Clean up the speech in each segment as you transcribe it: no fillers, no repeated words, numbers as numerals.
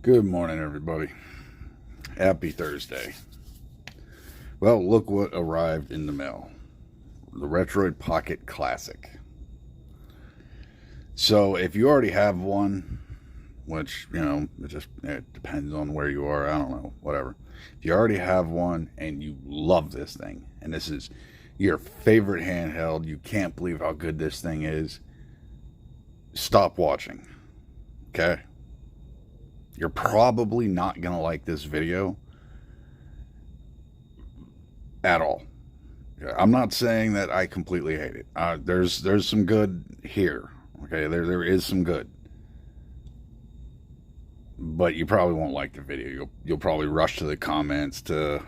Good morning, everybody. Happy Thursday. Well, look what arrived in the mail. The Retroid Pocket Classic. So, if you already have one, which, it depends on where you are, I don't know, whatever. If you already have one and you love this thing, and this is your favorite handheld, you can't believe how good this thing is, stop watching. Okay? You're probably not going to like this video at all. I'm not saying that I completely hate it. There's some good here. Okay, there is some good, but you probably won't like the video. You'll probably rush to the comments to,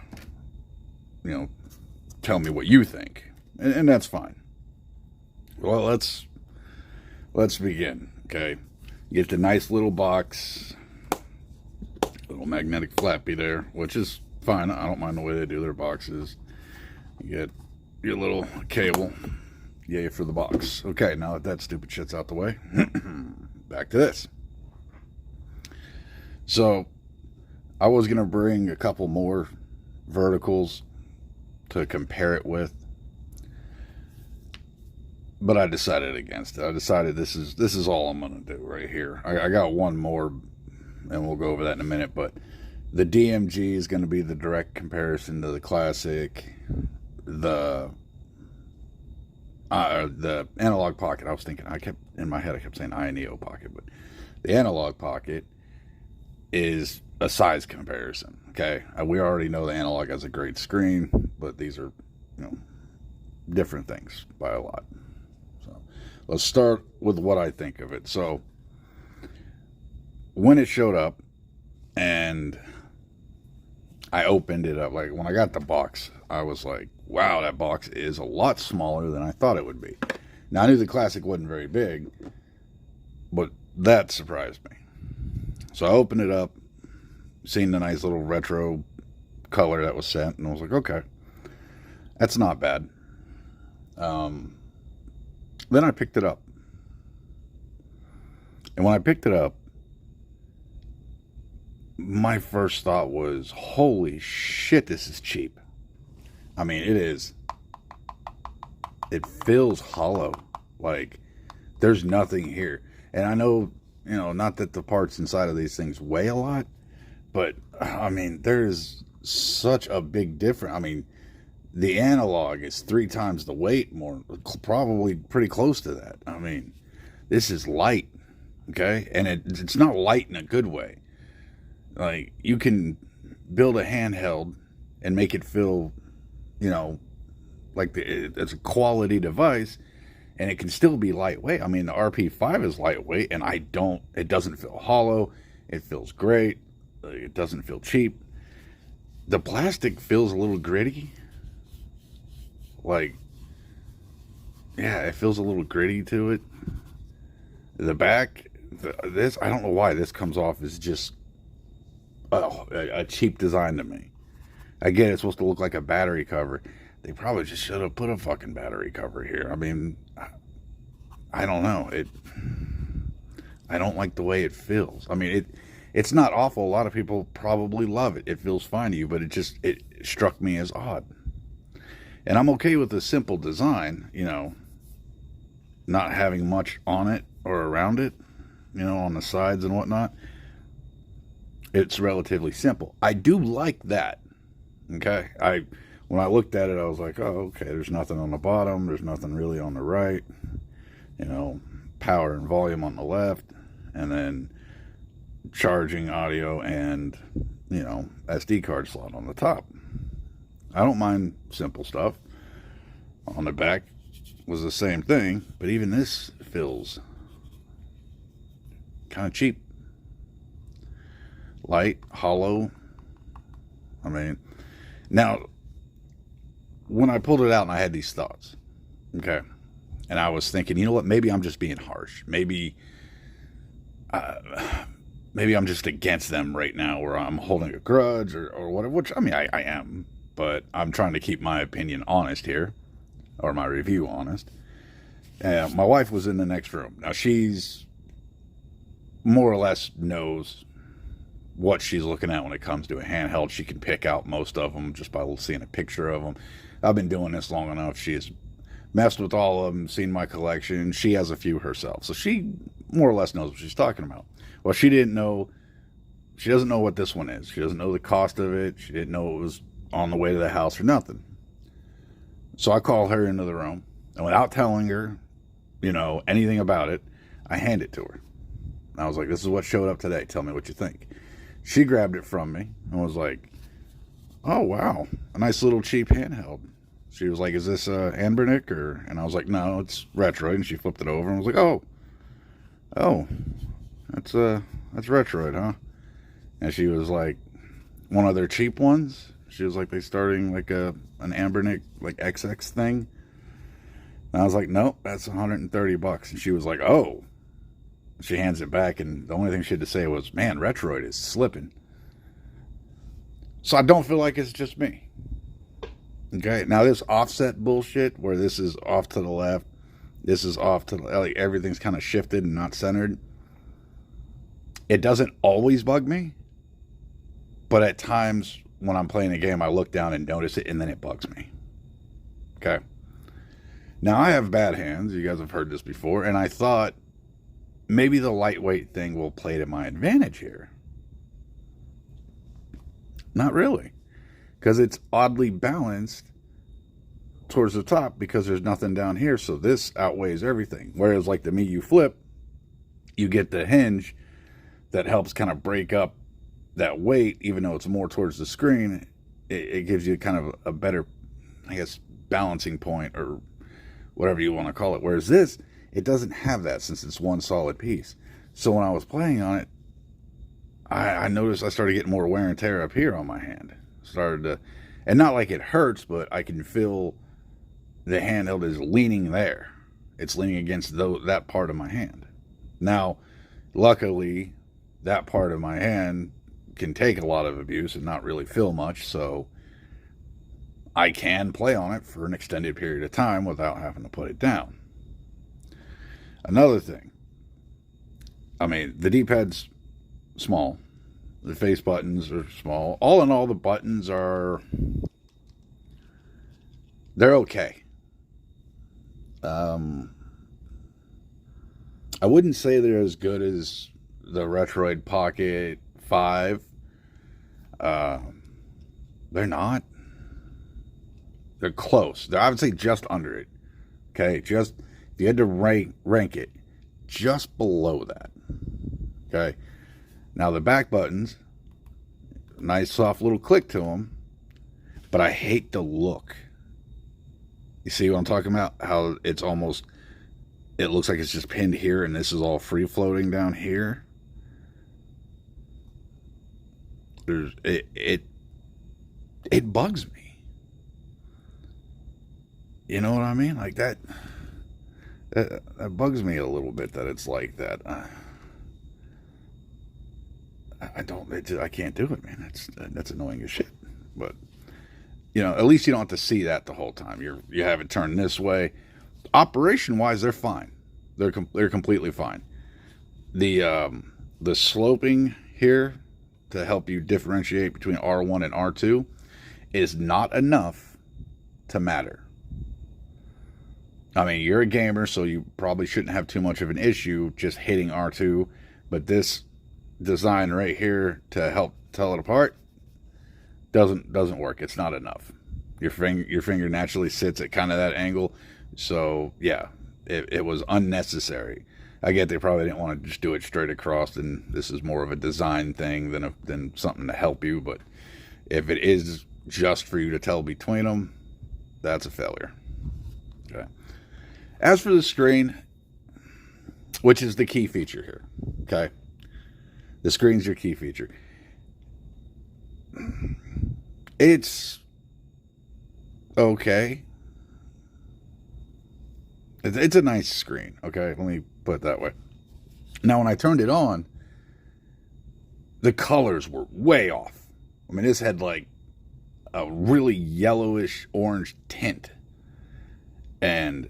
tell me what you think, and that's fine. Well, let's begin. Okay, you get the nice little box, little magnetic flappy there, which is fine. I don't mind the way they do their boxes. You get your little cable. Yay for the box. Okay, now that stupid shit's out the way, back to this. So, I was going to bring a couple more verticals to compare it with, but I decided against it. I decided this is all I'm going to do right here. I got one more, and we'll go over that in a minute, but the DMG is going to be the direct comparison to the Classic. The Analog Pocket, I was thinking, I kept saying INEO Pocket, but the Analog Pocket is a size comparison. Okay, we already know the Analog has a great screen, but these are, different things by a lot. So let's start with what I think of it. So when it showed up and I opened it up, like when I got the box, I was like, wow, that box is a lot smaller than I thought it would be. Now, I knew the Classic wasn't very big, but that surprised me. So I opened it up, seen the nice little retro color that was sent, and I was like, okay, that's not bad. Then I picked it up. And when I picked it up, my first thought was, holy shit, this is cheap. I mean, it is. It feels hollow. Like, there's nothing here. And I know, not that the parts inside of these things weigh a lot, but, I mean, there's such a big difference. I mean, the Analog is 3 times the weight, probably pretty close to that. I mean, this is light, okay? And it's not light in a good way. Like, you can build a handheld and make it feel, like it's a quality device, and it can still be lightweight. I mean, the RP5 is lightweight, and it doesn't feel hollow. It feels great. It doesn't feel cheap. The plastic feels a little gritty. Like, yeah, it feels a little gritty to it. The back, I don't know why this comes off as just a cheap design to me. Again, it's supposed to look like a battery cover. They probably just should have put a fucking battery cover here. I mean, I don't know. I don't like the way it feels. I mean, it's not awful. A lot of people probably love it. It feels fine to you, but it struck me as odd. And I'm okay with the simple design, not having much on it or around it, on the sides and whatnot. It's relatively simple. I do like that. Okay? When I looked at it, I was like, oh, okay, there's nothing on the bottom. There's nothing really on the right. Power and volume on the left. And then charging audio and, SD card slot on the top. I don't mind simple stuff. On the back was the same thing. But even this feels kind of cheap. Light, hollow. I mean, now, when I pulled it out and I had these thoughts, okay, and I was thinking, you know what, maybe I'm just being harsh. Maybe I'm just against them right now, or I'm holding a grudge or whatever, which, I mean, I am, but I'm trying to keep my opinion honest here, or my review honest. My wife was in the next room. Now, she's more or less knows what she's looking at when it comes to a handheld. She can pick out most of them just by seeing a picture of them. I've been doing this long enough. She has messed with all of them, seen my collection. She has a few herself, so she more or less knows what she's talking about. Well, she didn't know. She doesn't know what this one is. She doesn't know the cost of it. She didn't know it was on the way to the house or nothing. So I called her into the room, and without telling her, anything about it, I hand it to her. I was like, this is what showed up today. Tell me what you think. She grabbed it from me and was like, oh, wow, a nice little cheap handheld. She was like, is this Anbernic? And I was like, no, it's Retroid. And she flipped it over and was like, oh, that's Retroid, huh? And she was like, one of their cheap ones. She was like, they starting like an Anbernic like XX thing. And I was like, nope, that's $130. And she was like, oh. She hands it back, and the only thing she had to say was, man, Retroid is slipping. So I don't feel like it's just me. Okay, now this offset bullshit, where this is off to the left, this is off to the, like, everything's kind of shifted and not centered. It doesn't always bug me, but at times when I'm playing a game, I look down and notice it, and then it bugs me. Okay. Now, I have bad hands. You guys have heard this before, and I thought maybe the lightweight thing will play to my advantage here. Not really, because it's oddly balanced towards the top because there's nothing down here, so this outweighs everything. Whereas like the Miyu Flip, you get the hinge that helps kind of break up that weight, even though it's more towards the screen. It gives you kind of a better, I guess, balancing point or whatever you want to call it. Whereas this, it doesn't have that since it's one solid piece. So when I was playing on it, I noticed I started getting more wear and tear up here on my hand. And not like it hurts, but I can feel the handheld is leaning there. It's leaning against that part of my hand. Now, luckily, that part of my hand can take a lot of abuse and not really feel much, so I can play on it for an extended period of time without having to put it down. Another thing, the D-pad's small. The face buttons are small. All in all, the buttons they're okay. I wouldn't say they're as good as the Retroid Pocket 5. They're not. They're close. I would say just under it. Okay, just if you had to rank it, just below that. Okay. Now the back buttons, nice soft little click to them, but I hate the look. You see what I'm talking about? How it's almost, it looks like it's just pinned here and this is all free floating down here. It bugs me. You know what I mean? Like that bugs me a little bit that it's like that. I can't do it, man. That's annoying as shit. But, at least you don't have to see that the whole time. You have it turned this way. Operation-wise, they're fine. They're completely fine. The sloping here to help you differentiate between R1 and R2 is not enough to matter. You're a gamer, so you probably shouldn't have too much of an issue just hitting R2, but this design right here to help tell it apart doesn't work. It's not enough. Your finger naturally sits at kind of that angle, so yeah, it was unnecessary. I get they probably didn't want to just do it straight across, and this is more of a design thing than something to help you. But if it is just for you to tell between them, that's a failure. Okay. As for the screen, which is the key feature here, okay. The screen's your key feature. It's okay. It's a nice screen, okay? Let me put it that way. Now, when I turned it on, the colors were way off. This had like a really yellowish orange tint. And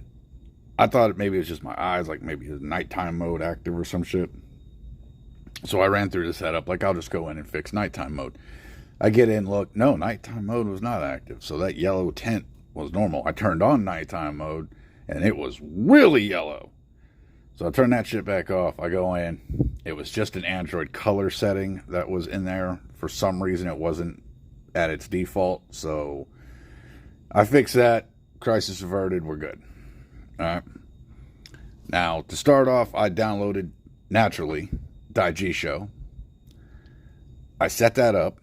I thought maybe it was just my eyes, like maybe the nighttime mode active or some shit. So I ran through the setup, like I'll just go in and fix nighttime mode. I get in, look, no, nighttime mode was not active. So that yellow tint was normal. I turned on nighttime mode and it was really yellow. So I turned that shit back off. I go in. It was just an Android color setting that was in there. For some reason, it wasn't at its default. So I fixed that. Crisis averted. We're good. All right. Now, to start off, I downloaded, naturally, Daiji Show. I set that up.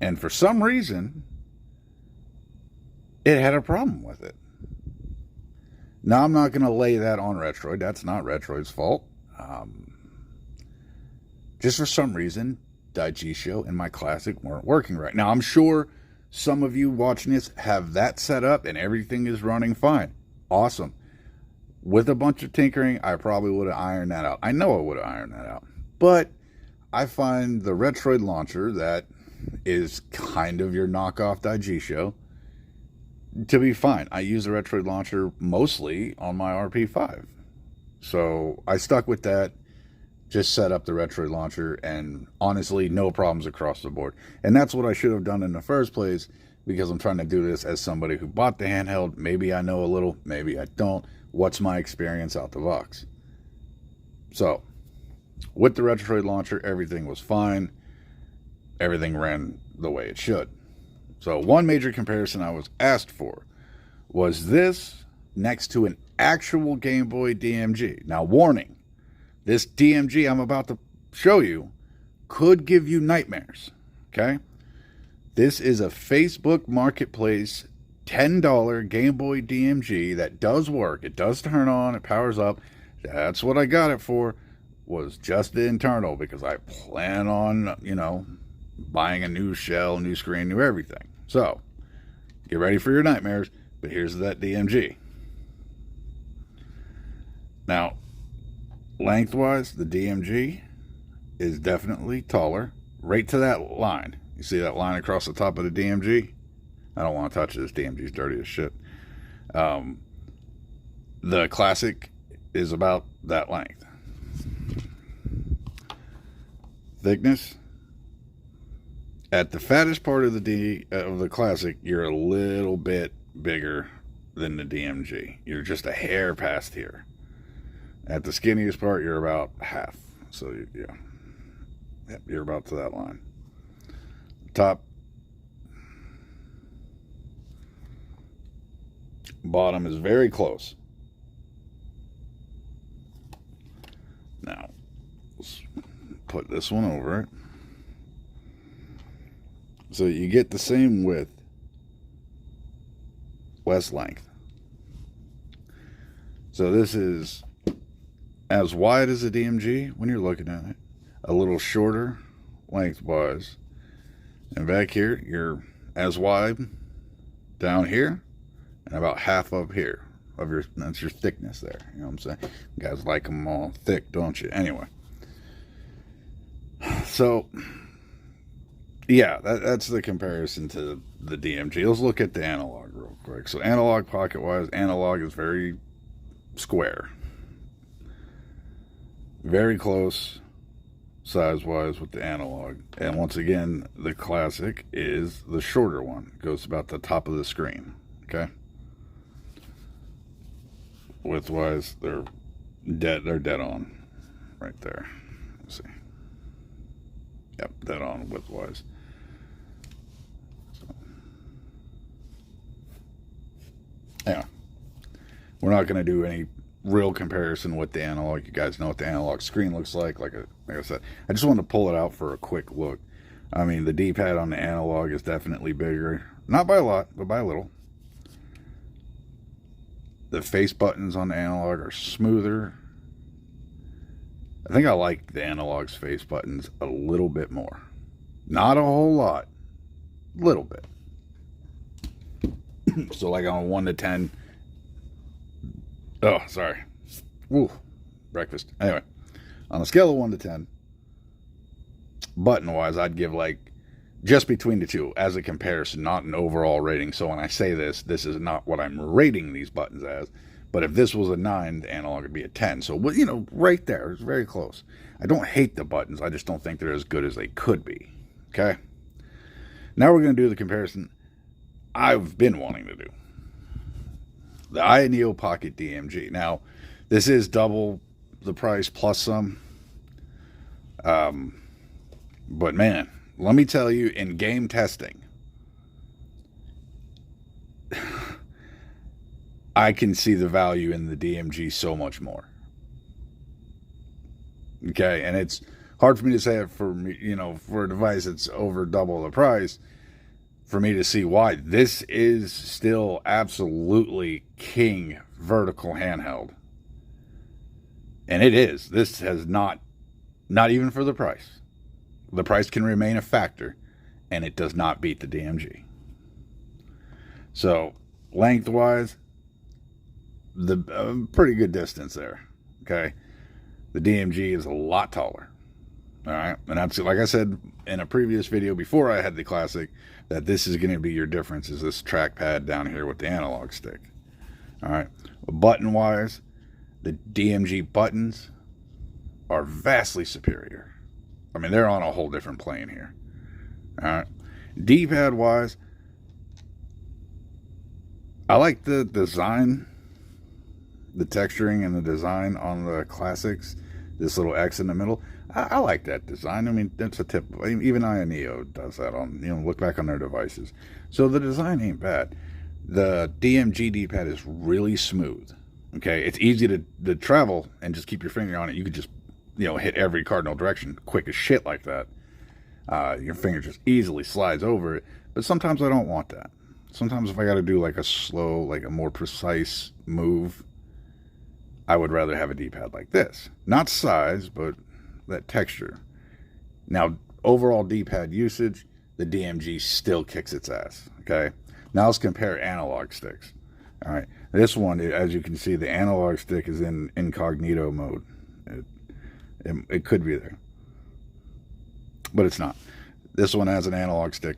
And for some reason, it had a problem with it. Now, I'm not going to lay that on Retroid. That's not Retroid's fault. Just for some reason, Daiji Show and my Classic weren't working right. Now, I'm sure some of you watching this have that set up and everything is running fine. Awesome. With a bunch of tinkering, I probably would have ironed that out. I know I would have ironed that out. But I find the Retroid launcher that is kind of your knockoff Daiji Show to be fine. I use the Retroid launcher mostly on my RP5. So I stuck with that, just set up the Retroid launcher, and honestly, no problems across the board. And that's what I should have done in the first place, because I'm trying to do this as somebody who bought the handheld. Maybe I know a little, maybe I don't. What's my experience out the box? So, with the Retroid launcher, everything was fine. Everything ran the way it should. So one major comparison I was asked for was this next to an actual Game Boy DMG. Now, warning, this DMG I'm about to show you could give you nightmares, okay? This is a Facebook Marketplace $10 Game Boy DMG that does work. It does turn on, it powers up. That's what I got it for, was just the internal, because I plan on, buying a new shell, new screen, new everything. So, get ready for your nightmares, but here's that DMG. Now, lengthwise, the DMG is definitely taller, right to that line. You see that line across the top of the DMG? I don't want to touch this. DMG's dirty as shit. The Classic is about that length. Thickness. At the fattest part of the Classic, you're a little bit bigger than the DMG. You're just a hair past here. At the skinniest part, you're about half. So, yeah. Yep, you're about to that line. Top. Bottom is very close. Now, let's put this one over it. So you get the same width, less length. So this is as wide as a DMG when you're looking at it, a little shorter lengthwise. And back here, you're as wide down here and about half up here of that's your thickness there. You know what I'm saying? You guys like them all thick, don't you? Anyway. So, yeah, that's the comparison to the DMG. Let's look at the analog real quick. So analog pocket-wise, analog is very square. Very close size-wise with the analog. And once again, the Classic is the shorter one. It goes about the top of the screen. Okay? Width-wise, they're dead on right there. Let's see. Yep, dead on width-wise. Yeah, we're not going to do any real comparison with the analog. You guys know what the analog screen looks like. Like I said, I just wanted to pull it out for a quick look. I mean, the D-pad on the analog is definitely bigger. Not by a lot, but by a little. The face buttons on the analog are smoother. I think I like the analog's face buttons a little bit more. Not a whole lot. A little bit. So like on a 1 to 10. Oh, sorry. Woo. Breakfast. Anyway. On a scale of 1 to 10. Button-wise, I'd give like just between the two as a comparison, not an overall rating. So when I say this is not what I'm rating these buttons as. But if this was a 9, the analog would be a 10. So, you know, right there. It's very close. I don't hate the buttons. I just don't think they're as good as they could be. Okay? Now we're going to do the comparison I've been wanting to do. The Neo Pocket DMG. Now, this is double the price plus some. But man, let me tell you, in game testing, I can see the value in the DMG so much more. Okay, and it's hard for me to say it for me, you know, for a device that's over double the price, for me to see why. This is still absolutely king vertical handheld. And it is. This has not even for the price. The price can remain a factor, and it does not beat the DMG. So, lengthwise, the pretty good distance there. Okay, the DMG is a lot taller. All right, and that's, like I said in a previous video before I had the Classic, that this is going to be your difference, is this trackpad down here with the analog stick. All right, button wise, the DMG buttons are vastly superior. I mean, they're on a whole different plane here. All right, D-pad wise, I like the design, the texturing and the design on the Classics. This little X in the middle, I like that design. I mean, that's a tip. Even Neo does that on, you know, look back on their devices. So the design ain't bad. The DMG D-pad is really smooth. Okay, it's easy to travel and just keep your finger on it. You could just, you know, hit every cardinal direction quick as shit like that. Your finger just easily slides over it. But sometimes I don't want that. Sometimes if I got to do like a slow, like a more precise move, I would rather have a D-pad like this. Not size, but that texture. Now, overall D-pad usage, the DMG still kicks its ass. Okay? Now let's compare analog sticks. All right. This one, as you can see, the analog stick is in incognito mode. It could be there, but it's not. This one has an analog stick.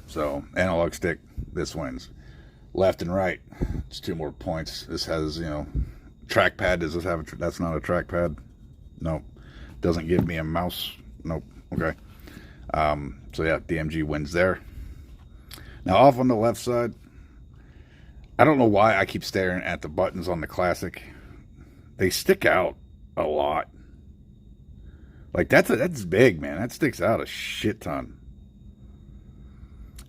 So, analog stick, this wins. Left and right, it's 2 more points. This has, you know, trackpad. Does this have that's not a trackpad? Nope. Doesn't give me a mouse. Nope. Okay. So yeah, DMG wins there. Now off on the left side, I don't know why I keep staring at the buttons on the Classic. They stick out a lot. Like that's big, man. That sticks out a shit ton.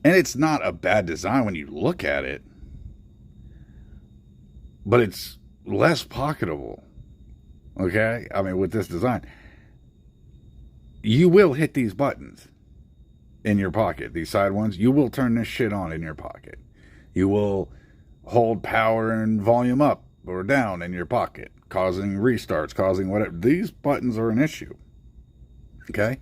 And it's not a bad design when you look at it, but it's less pocketable. Okay? I mean, with this design, you will hit these buttons in your pocket. These side ones, you will turn this shit on in your pocket. You will hold power and volume up or down in your pocket, causing restarts, causing whatever. These buttons are an issue. Okay?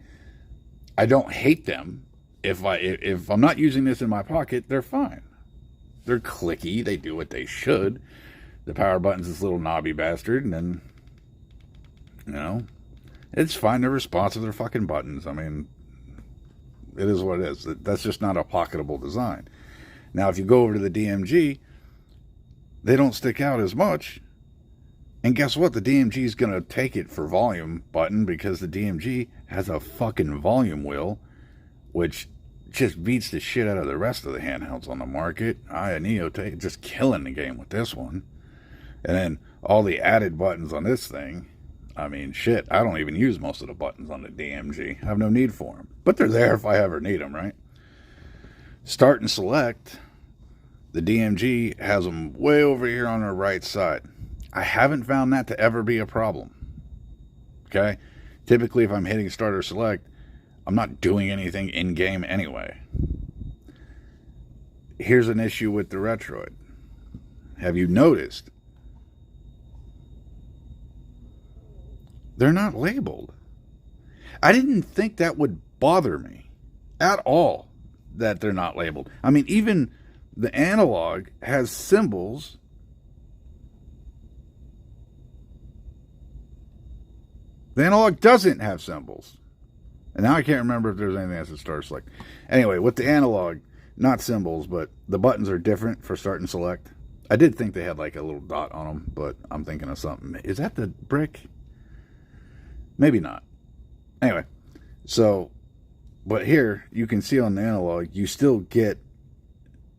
I don't hate them. If I'm not using this in my pocket, they're fine. They're clicky. They do what they should. The power button's this little knobby bastard, and then, you know, it's fine. They're responsive. They're fucking buttons. I mean, it is what it is. That's just not a pocketable design. Now, if you go over to the DMG, they don't stick out as much. And guess what? The DMG is going to take it for volume button, because the DMG has a fucking volume wheel, which just beats the shit out of the rest of the handhelds on the market. Neo just killing the game with this one. And then all the added buttons on this thing, I mean, shit, I don't even use most of the buttons on the DMG. I have no need for them. But they're there if I ever need them, right? Start and select, the DMG has them way over here on the right side. I haven't found that to ever be a problem. Okay? Typically, if I'm hitting start or select, I'm not doing anything in-game anyway. Here's an issue with the Retroid. Have you noticed? They're not labeled. I didn't think that would bother me at all, that they're not labeled. I mean, even the analog has symbols. The analog doesn't have symbols. And now I can't remember if there's anything that says start or select. Anyway, with the analog, not symbols, but the buttons are different for start and select. I did think they had like a little dot on them, but I'm thinking of something. Is that the brick? Maybe not. Anyway, so, but here you can see on the analog, you still get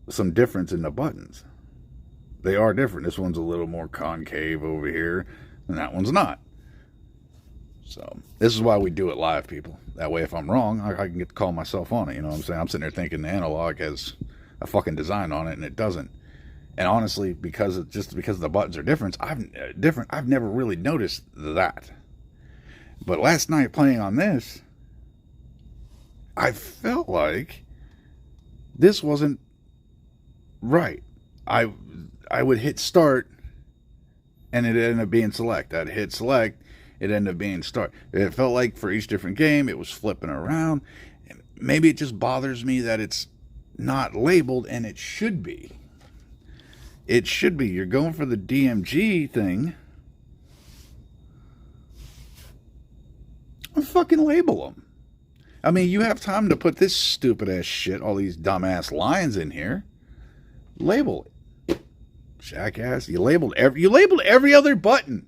some difference in the buttons. They are different. This one's a little more concave over here, and that one's not. So this is why we do it live, people. That way, if I'm wrong, I can get to call myself on it. You know what I'm saying? I'm sitting there thinking the analog has a fucking design on it, and it doesn't. And honestly, because the buttons are different, I've never really noticed that. But last night playing on this, I felt like this wasn't right. I would hit start, and it ended up being select. I'd hit select, it ended up being start. It felt like for each different game, it was flipping around. Maybe it just bothers me that it's not labeled, and it should be. It should be. You're going for the DMG thing. Fucking label them. I mean, you have time to put this stupid ass shit, all these dumbass lines in here. Label it. Jackass. You labeled every other button.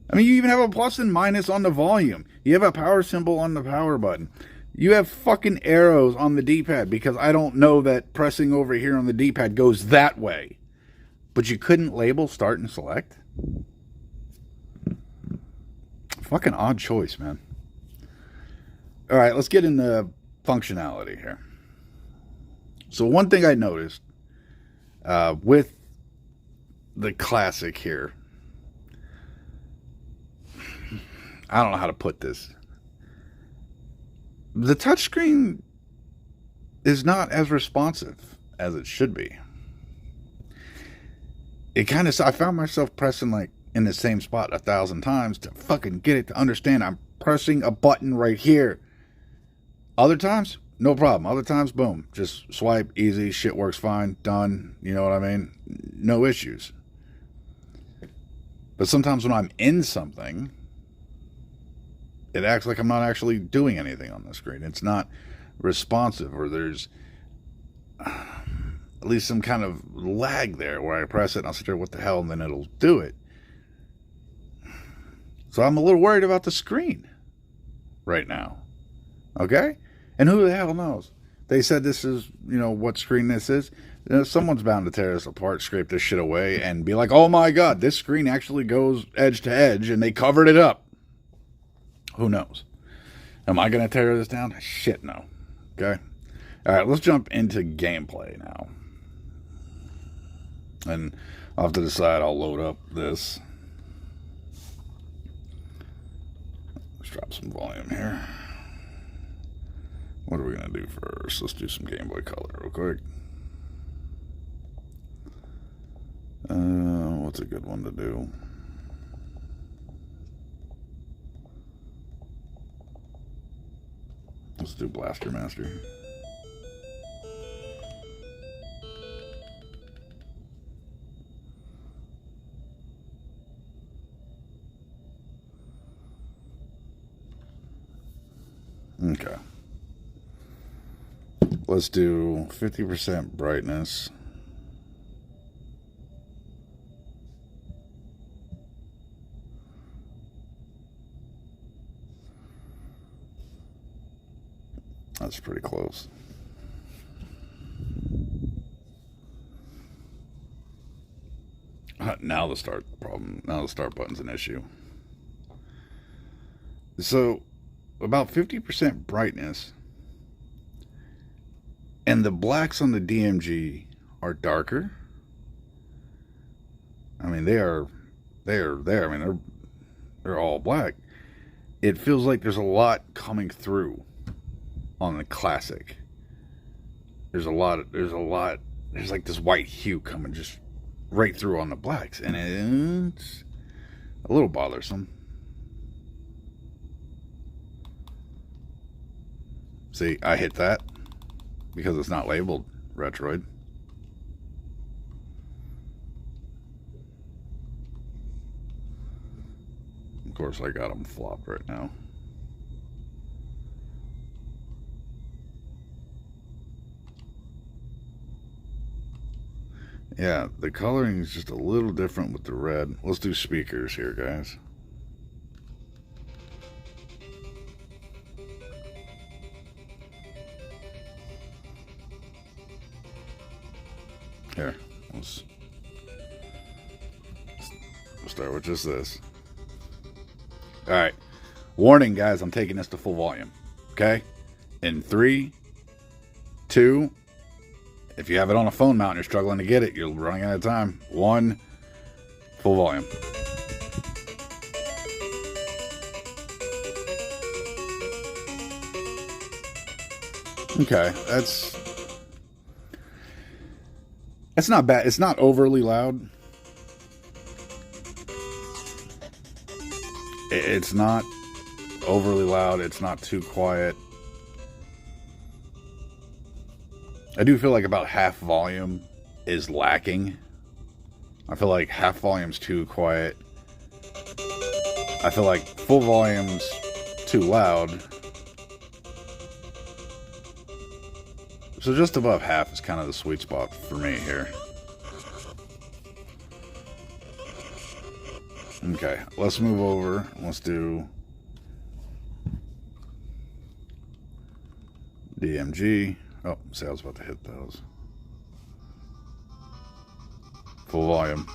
I mean, you even have a plus and minus on the volume. You have a power symbol on the power button. You have fucking arrows on the D-pad because I don't know that pressing over here on the D-pad goes that way. But you couldn't label start and select? Fucking odd choice, man. All right, let's get into functionality here. So one thing I noticed with the Classic here, I don't know how to put this. The touchscreen is not as responsive as it should be. I found myself pressing like in the same spot 1,000 times to fucking get it to understand I'm pressing a button right here. Other times, no problem. Other times, boom, just swipe, easy, shit works fine, done. You know what I mean? No issues. But sometimes when I'm in something, it acts like I'm not actually doing anything on the screen. It's not responsive, or there's at least some kind of lag there where I press it and I'll sit there, what the hell, and then it'll do it. So I'm a little worried about the screen right now. Okay? And who the hell knows? They said this is, what screen this is. Someone's bound to tear this apart, scrape this shit away, and be like, oh my God, this screen actually goes edge to edge, and they covered it up. Who knows? Am I going to tear this down? Shit, no. Okay? All right, let's jump into gameplay now. And I'll have to decide. I'll load up this. Let's drop some volume here. What are we going to do first? Let's do some Game Boy Color real quick. What's a good one to do? Let's do Blaster Master. Okay. Let's do 50% brightness. That's pretty close. Now the start button's an issue. So about 50% brightness, and the blacks on the DMG are darker. I mean, they're there. I mean, they're all black. It feels like there's a lot coming through on the Classic. There's like this white hue coming just right through on the blacks, and it's a little bothersome. See, I hit that because it's not labeled Retroid. Of course, I got them flopped right now. Yeah, the coloring is just a little different with the red. Let's do speakers here, guys. Here, let's start with just this. All right. Warning, guys, I'm taking this to full volume. Okay? In 3, 2, if you have it on a phone mount and you're struggling to get it, you're running out of time. 1, full volume. Okay, that's not bad. It's not overly loud. It's not overly loud. It's not too quiet. I do feel like about half volume is lacking. I feel like half volume's too quiet. I feel like full volume's too loud. So just above half is kind of the sweet spot for me here. Okay, let's move over. Let's do DMG. Oh, see, I was about to hit those. Full volume.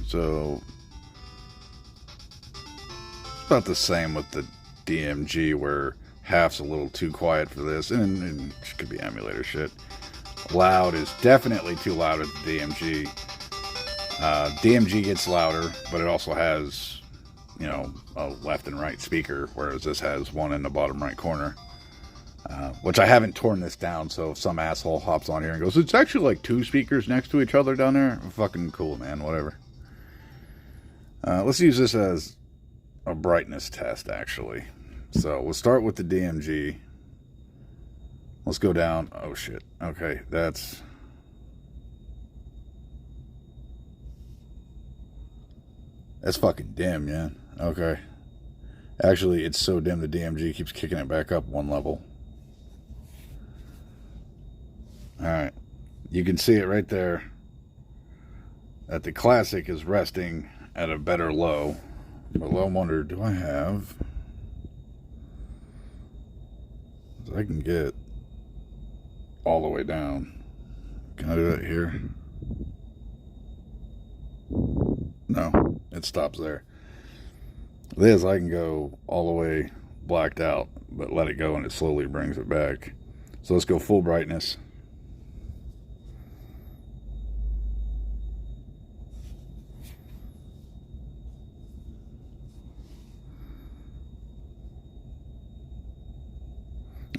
So it's about the same with the DMG, where half's a little too quiet for this, and it could be emulator shit. Loud is definitely too loud at the DMG. DMG gets louder, but it also has, you know, a left and right speaker, whereas this has one in the bottom right corner. Which I haven't torn this down, so if some asshole hops on here and goes, it's actually like 2 speakers next to each other down there, fucking cool, man, whatever. Let's use this as a brightness test, actually. So we'll start with the DMG. Let's go down. Oh, shit. Okay, that's fucking dim, yeah. Okay. Actually, it's so dim the DMG keeps kicking it back up 1 level. Alright. You can see it right there that the Classic is resting at a better low. But I wonder, do I have... I can get all the way down. Can I do that here? No, it stops there. This, I can go all the way blacked out, but let it go and it slowly brings it back. So let's go full brightness.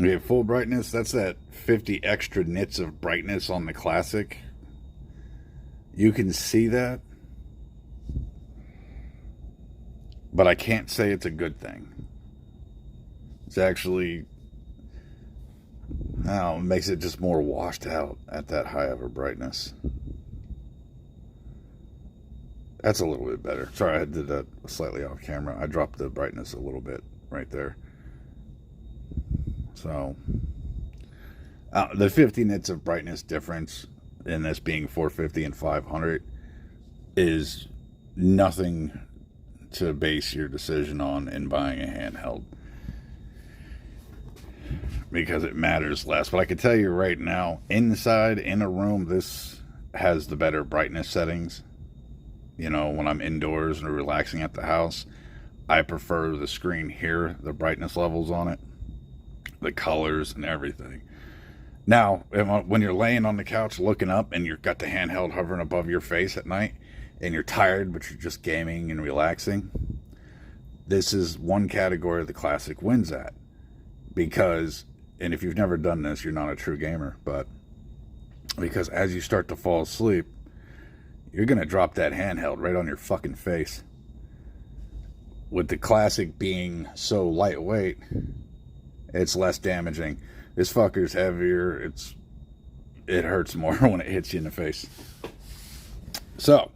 We have full brightness. That's that 50 extra nits of brightness on the Classic. You can see that. But I can't say it's a good thing. It's actually, I don't know, it makes it just more washed out at that high of a brightness. That's a little bit better. Sorry, I did that slightly off camera. I dropped the brightness a little bit right there. So, the 50 nits of brightness difference in this being 450 and 500 is nothing to base your decision on in buying a handheld, because it matters less. But I can tell you right now, inside, in a room, this has the better brightness settings. You know, when I'm indoors and relaxing at the house, I prefer the screen here, the brightness levels on it, the colors and everything. Now, when you're laying on the couch looking up and you've got the handheld hovering above your face at night and you're tired but you're just gaming and relaxing, this is one category the Classic wins at. Because, and if you've never done this, you're not a true gamer, but because as you start to fall asleep, you're going to drop that handheld right on your fucking face. with the Classic being so lightweight, it's less damaging. This fucker's heavier. It hurts more when it hits you in the face. So,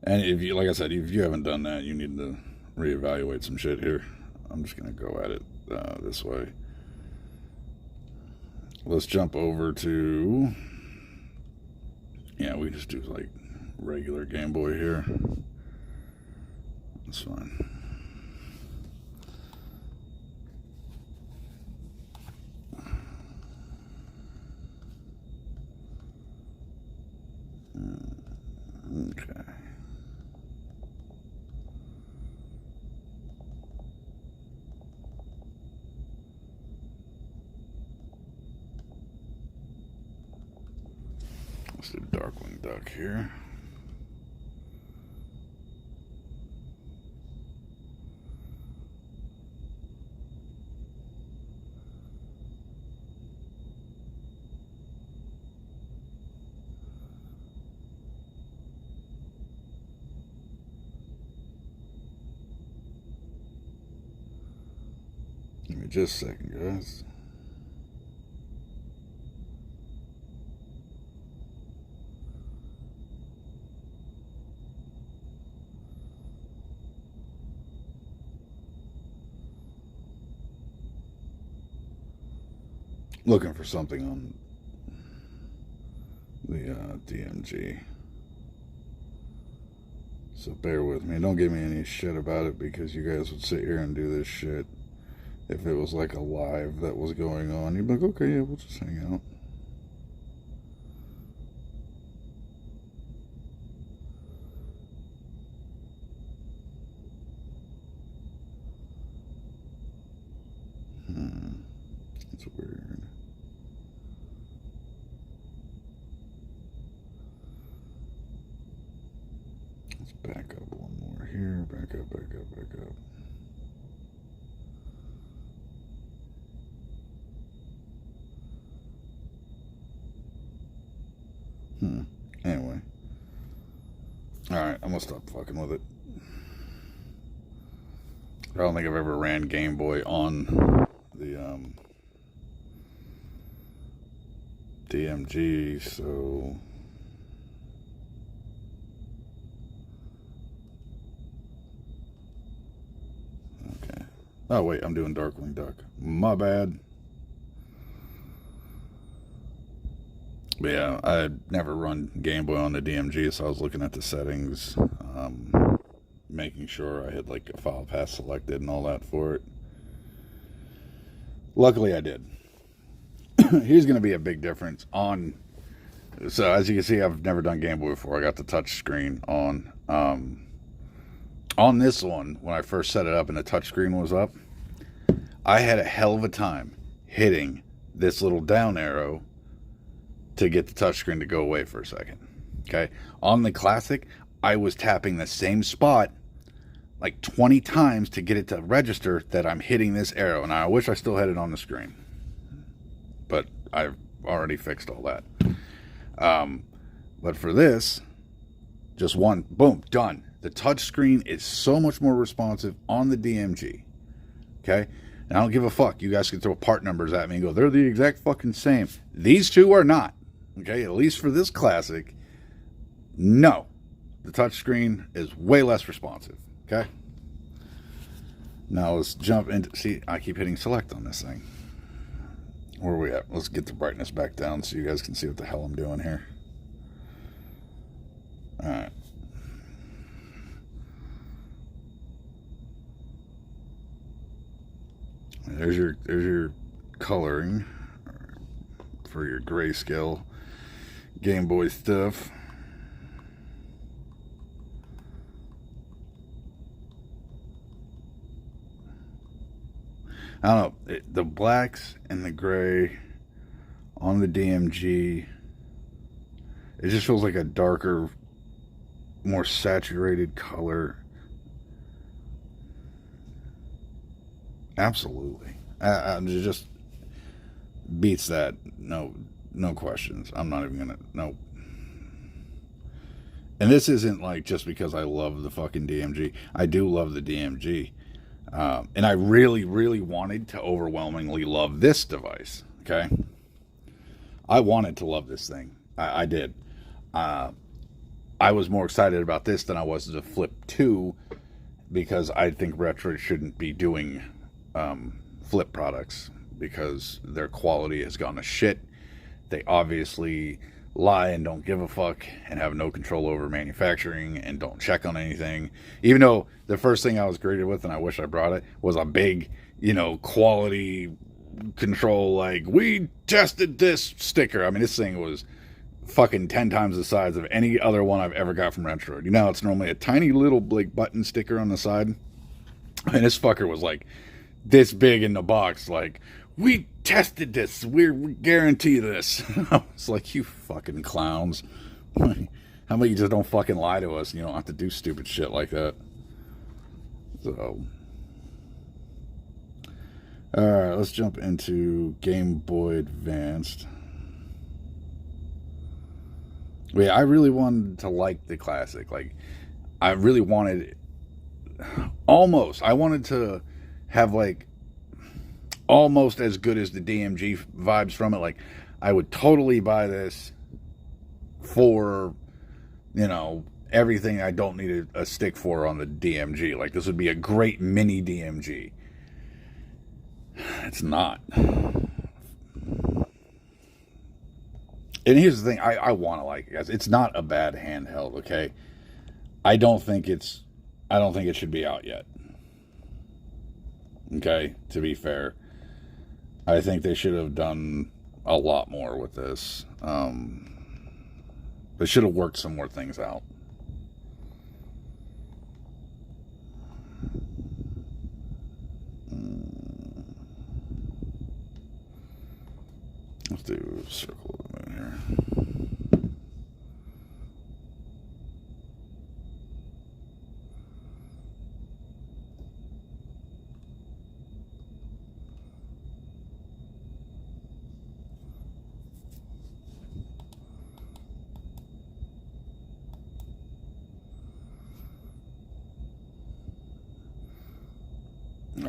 and if you, like I said, if you haven't done that, you need to reevaluate some shit here. I'm just gonna go at it this way. Let's jump over to, yeah, we just do like regular Game Boy here. That's fine. Okay. Let's do Darkwing Duck here. Give me just a second, guys. Looking for something on the DMG. So bear with me. Don't give me any shit about it, because you guys would sit here and do this shit if it was like a live that was going on. You'd be like, okay, yeah, we'll just hang out. That's weird. Let's back up one more here. Back up, back up, back up. Anyway. Alright, I'm gonna stop fucking with it. I don't think I've ever ran Game Boy on the DMG, so okay. Oh wait, I'm doing Darkwing Duck. My bad. But yeah, I had never run Game Boy on the DMG, so I was looking at the settings, making sure I had like a file path selected and all that for it. Luckily I did. Here's going to be a big difference on, so as you can see, I've never done Game Boy before. I got the touch screen on. On this one, when I first set it up and the touch screen was up, I had a hell of a time hitting this little down arrow to get the touchscreen to go away for a second. Okay. On the Classic, I was tapping the same spot like 20 times to get it to register that I'm hitting this arrow. And I wish I still had it on the screen, but I've already fixed all that. But for this, just one, boom, done. The touchscreen is so much more responsive on the DMG. Okay. And I don't give a fuck. You guys can throw part numbers at me and go, they're the exact fucking same. These two are not. Okay, at least for this Classic, no. The touchscreen is way less responsive. Okay? Now let's jump into, see, I keep hitting select on this thing. Where are we at? Let's get the brightness back down so you guys can see what the hell I'm doing here. Alright. There's your coloring for your grayscale Game Boy stuff. I don't know, the blacks and the gray on the DMG, it just feels like a darker, more saturated color. Absolutely. It just beats that. No questions. I'm not even gonna, nope. And this isn't like just because I love the fucking DMG. I do love the DMG. And I really, really wanted to overwhelmingly love this device. Okay. I wanted to love this thing. I did. I was more excited about this than I was the Flip 2 because I think Retroid shouldn't be doing Flip products because their quality has gone to shit. They obviously lie and don't give a fuck and have no control over manufacturing and don't check on anything. Even though the first thing I was greeted with, and I wish I brought it, was a big, quality control, like, we tested this sticker. I mean, this thing was fucking 10 times the size of any other one I've ever got from Retroid. It's normally a tiny little like button sticker on the side. And this fucker was like this big in the box, like, we tested this. We guarantee this. I was like, you fucking clowns. How about you just don't fucking lie to us and you don't have to do stupid shit like that? So, alright, let's jump into Game Boy Advanced. Yeah, I really wanted to like the Classic. Like, I really wanted... I wanted to have, like, almost as good as the DMG vibes from it. Like, I would totally buy this for, everything I don't need a stick for on the DMG. Like, this would be a great mini DMG. It's not. And here's the thing, I want to like it, guys. It's not a bad handheld, okay? I don't think it should be out yet. Okay, to be fair. I think they should have done a lot more with this. They should have worked some more things out. Let's do Circle of the Moon here.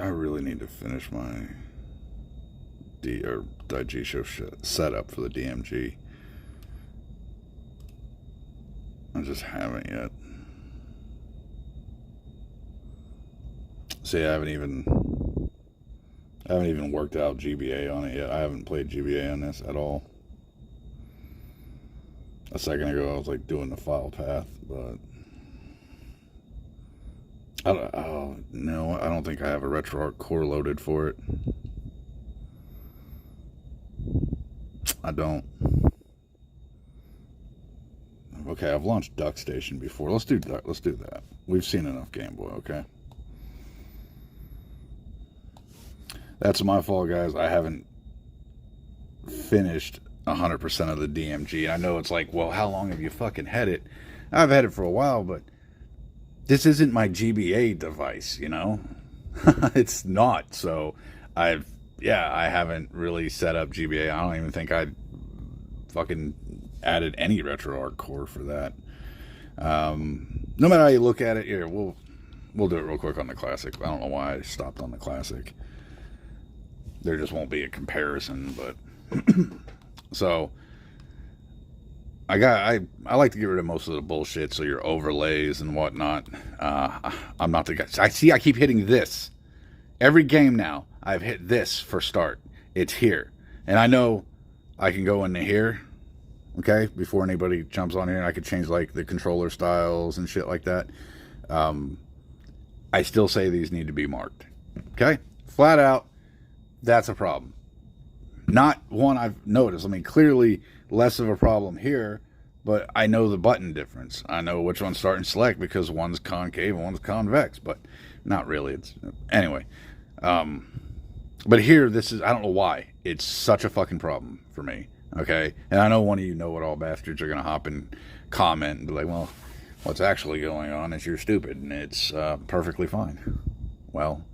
I really need to finish my Daigisho setup for the DMG. I just haven't yet. See, I haven't even worked out GBA on it yet. I haven't played GBA on this at all. A second ago, I was like doing the file path, but I don't think I have a RetroArch core loaded for it. I don't. Okay, I've launched DuckStation before. Let's do that. We've seen enough Game Boy, okay? That's my fault, guys. I haven't finished 100% of the DMG. I know it's like, well, how long have you fucking had it? I've had it for a while, but this isn't my GBA device, It's not. So I haven't really set up GBA. I don't even think I fucking added any RetroArch core for that. No matter how you look at it, here, we'll do it real quick on the Classic. I don't know why I stopped on the Classic. There just won't be a comparison, but so I like to get rid of most of the bullshit, so your overlays and whatnot. I'm not the guy. I keep hitting this. Every game now, I've hit this for start. It's here. And I know I can go into here, okay, before anybody jumps on here, and I could change, like, the controller styles and shit like that. I still say these need to be marked, okay? Flat out, that's a problem. Not one I've noticed. I mean, clearly less of a problem here, but I know the button difference. I know which one's start and select because one's concave and one's convex, but not really. Anyway. But here, I don't know why. It's such a fucking problem for me, okay? And I know one of you know-it-all bastards are going to hop and comment and be like, well, what's actually going on is you're stupid, and it's perfectly fine. Well,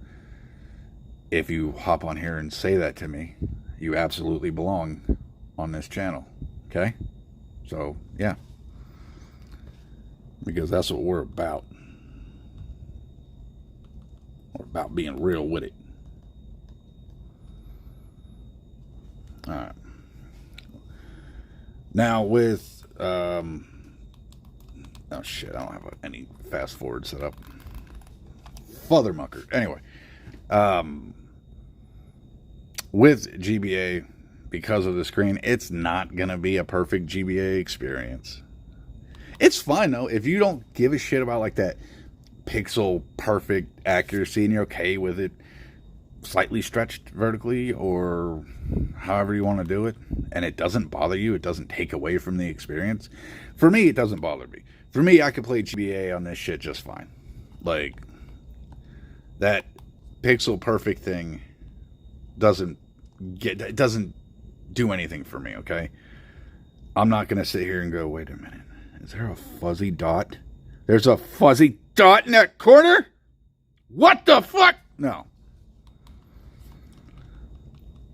if you hop on here and say that to me, you absolutely belong on this channel, okay? So, yeah. because that's what we're about. We're about being real with it. All right. Now with oh shit, I don't have any fast forward set up. Fothermucker. Anyway, with GBA, because of the screen, it's not gonna be a perfect GBA experience. It's fine though if you don't give a shit about like that pixel perfect accuracy and you're okay with it slightly stretched vertically or however you want to do it, and it doesn't bother you, it doesn't take away from the experience. For me, it doesn't bother me. For me, I could play GBA on this shit just fine. Like, that pixel perfect thing doesn't do anything for me, okay? I'm not going to sit here and go, wait a minute, is there a fuzzy dot? There's a fuzzy dot in that corner? What the fuck? No.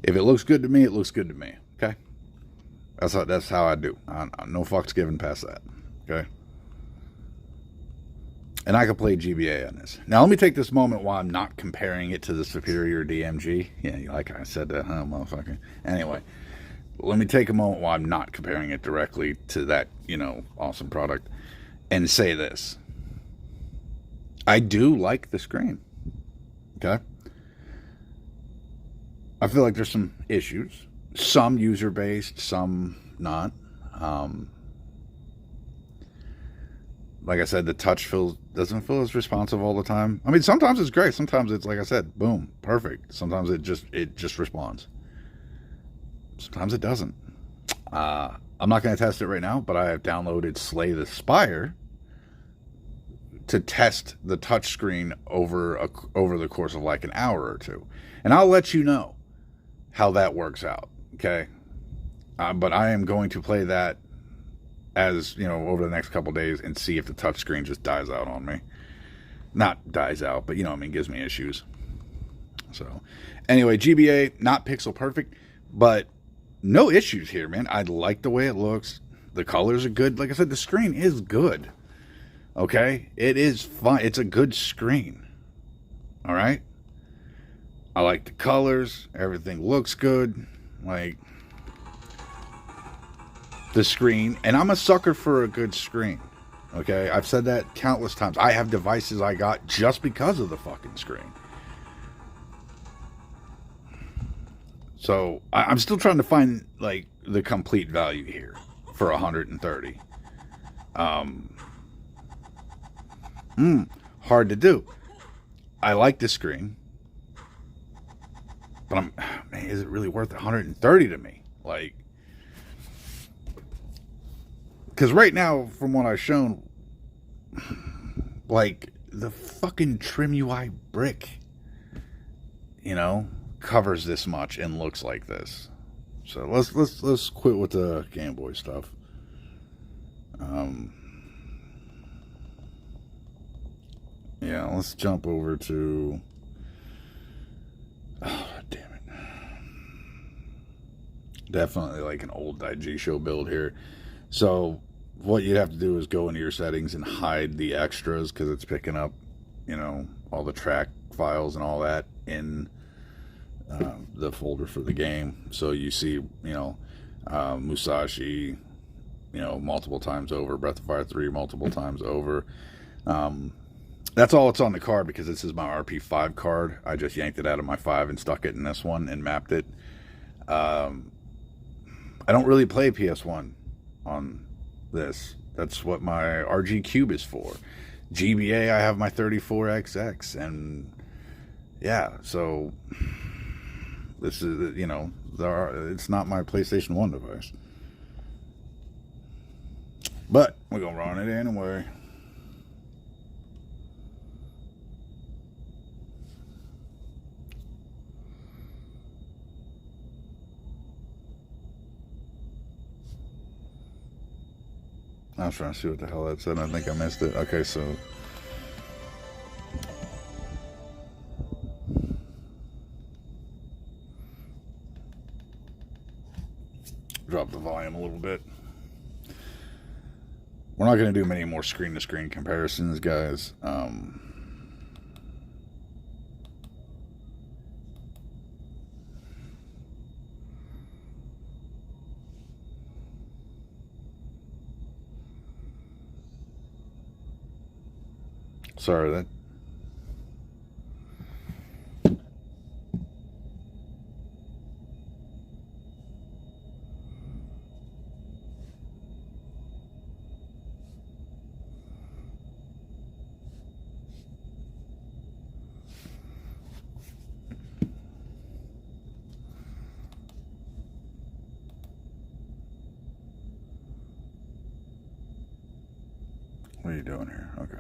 If it looks good to me, it looks good to me. Okay? That's how I do. No fucks given past that. Okay? And I can play GBA on this. Now, let me take this moment while I'm not comparing it to the superior DMG. Yeah, like I said that, huh, motherfucker? Anyway, let me take a moment while I'm not comparing it directly to that, awesome product and say this. I do like the screen. Okay? I feel like there's some issues. Some user-based, some not. Like I said, the touch doesn't feel as responsive all the time. I mean, sometimes it's great. Sometimes it's, like I said, boom, perfect. Sometimes it just responds. Sometimes it doesn't. I'm not going to test it right now, but I have downloaded Slay the Spire to test the touchscreen over the course of like an hour or two. And I'll let you know how that works out, okay? But I am going to play that as, over the next couple days and see if the touchscreen just dies out on me. Not dies out, but, gives me issues. So, anyway, GBA, not pixel perfect, but no issues here, man. I like the way it looks. The colors are good. Like I said, the screen is good, okay? It is fun. It's a good screen, all right? I like the colors. Everything looks good. Like, the screen. And I'm a sucker for a good screen. Okay? I've said that countless times. I have devices I got just because of the fucking screen. So, I'm still trying to find, like, the complete value here for 130. Hard to do. I like the screen. But man, is it really worth 130 to me? Like, because right now, from what I've shown, like, the fucking Trim UI brick, covers this much and looks like this. So let's quit with the Game Boy stuff. Yeah, let's jump over to. Oh, damn it. Definitely like an old IG show build here. So what you'd have to do is go into your settings and hide the extras because it's picking up, all the track files and all that in the folder for the game. So you see, Musashi, multiple times over, Breath of Fire 3 multiple times over. That's all it's on the card because this is my RP5 card. I just yanked it out of my 5 and stuck it in this one and mapped it. I don't really play PS1 on this. That's what my RG Cube is for. GBA, I have my 34XX, and yeah, so this is, it's not my PlayStation 1 device. But we're going to run it anyway. I was trying to see what the hell that said. I think I missed it. Okay, so drop the volume a little bit. we're not going to do many more screen-to-screen comparisons, guys. Sorry, that... What are you doing here? Okay.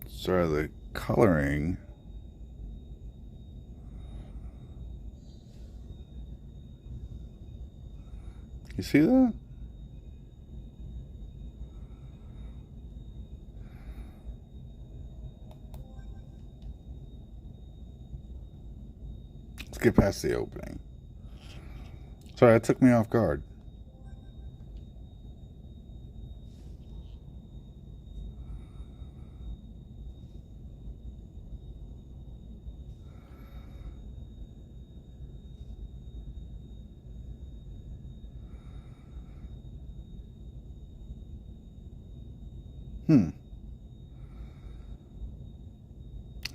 Sorry, the coloring... You see that? Let's get past the opening. Sorry, that took me off guard.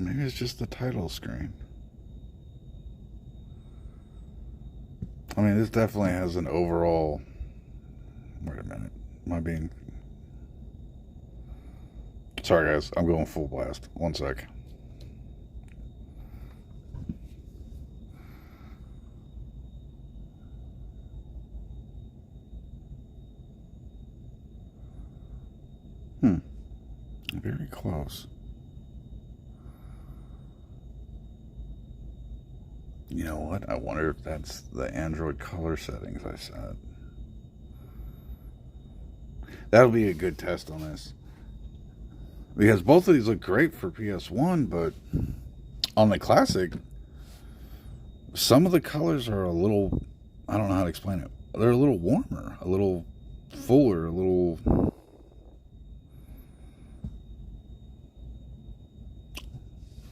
Maybe it's just the title screen. I mean, this definitely has an overall... Wait a minute. Am I being... Sorry, guys. I'm going full blast. One sec. Very close. You know what? I wonder if that's the Android color settings I set. That'll be a good test on this. Because both of these look great for PS1, but on the Classic, some of the colors are a little... I don't know how to explain it. They're a little warmer, a little fuller, a little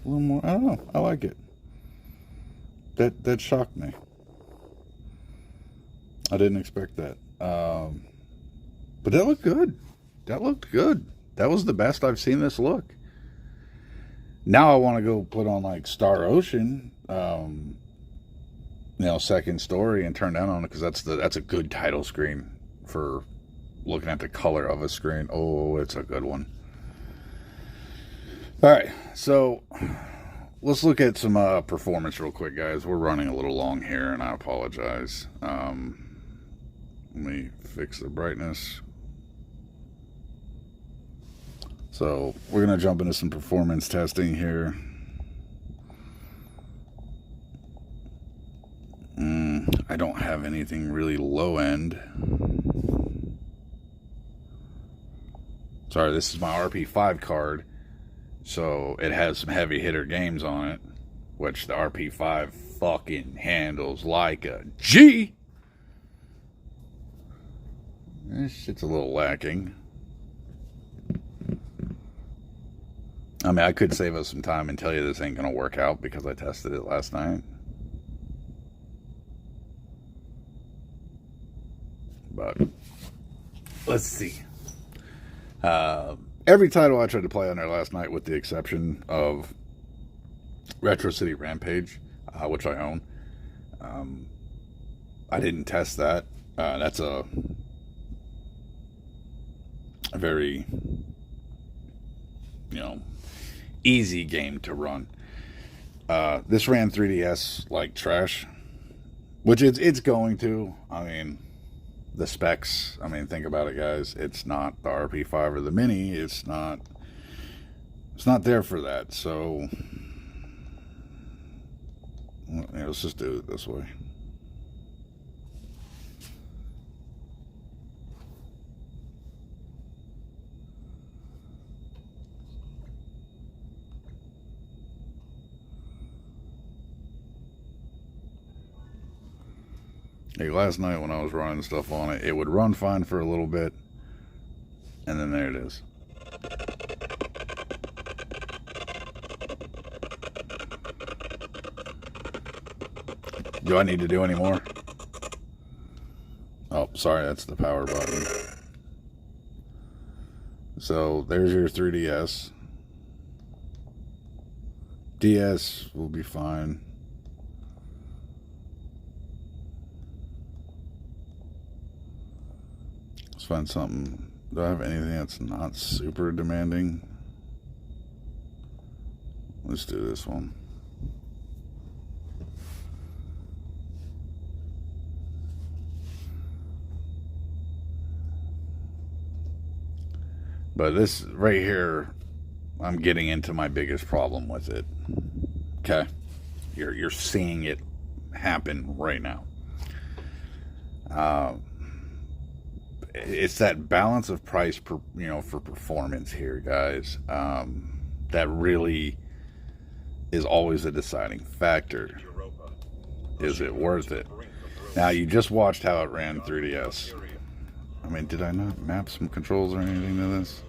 more... I don't know. I like it. That shocked me. I didn't expect that. But that looked good. That looked good. That was the best I've seen this look. Now I want to go put on like Star Ocean, Second Story, and turn that on because that's a good title screen for looking at the color of a screen. Oh, it's a good one. All right, so let's look at some performance real quick, guys. We're running a little long here, and I apologize. Let me fix the brightness. So we're going to jump into some performance testing here. I don't have anything really low end. Sorry, this is my RP5 card. So it has some heavy hitter games on it, which the RP5 fucking handles like a G. This shit's a little lacking. I mean, I could save us some time and tell you this ain't going to work out because I tested it last night. But let's see. Every title I tried to play on there last night, with the exception of Retro City Rampage, which I own. I didn't test that. That's a very, easy game to run. This ran 3DS like trash, which it's going to. I mean, the specs, think about it, guys. It's not the RP5 or the Mini. It's not there for that. So let's just do it this way. Hey, last night when I was running stuff on it, it would run fine for a little bit, and then there it is. Do I need to do any more? Oh, sorry, that's the power button. So there's your 3DS. DS will be fine. Let's find something. Do I have anything that's not super demanding? Let's do this one. But this right here, I'm getting into my biggest problem with it. Okay, you're seeing it happen right now. It's that balance of price per, for performance here, guys. That really is always a deciding factor. Is it worth it? Now, you just watched how it ran 3DS. I mean, did I not map some controls or anything to this?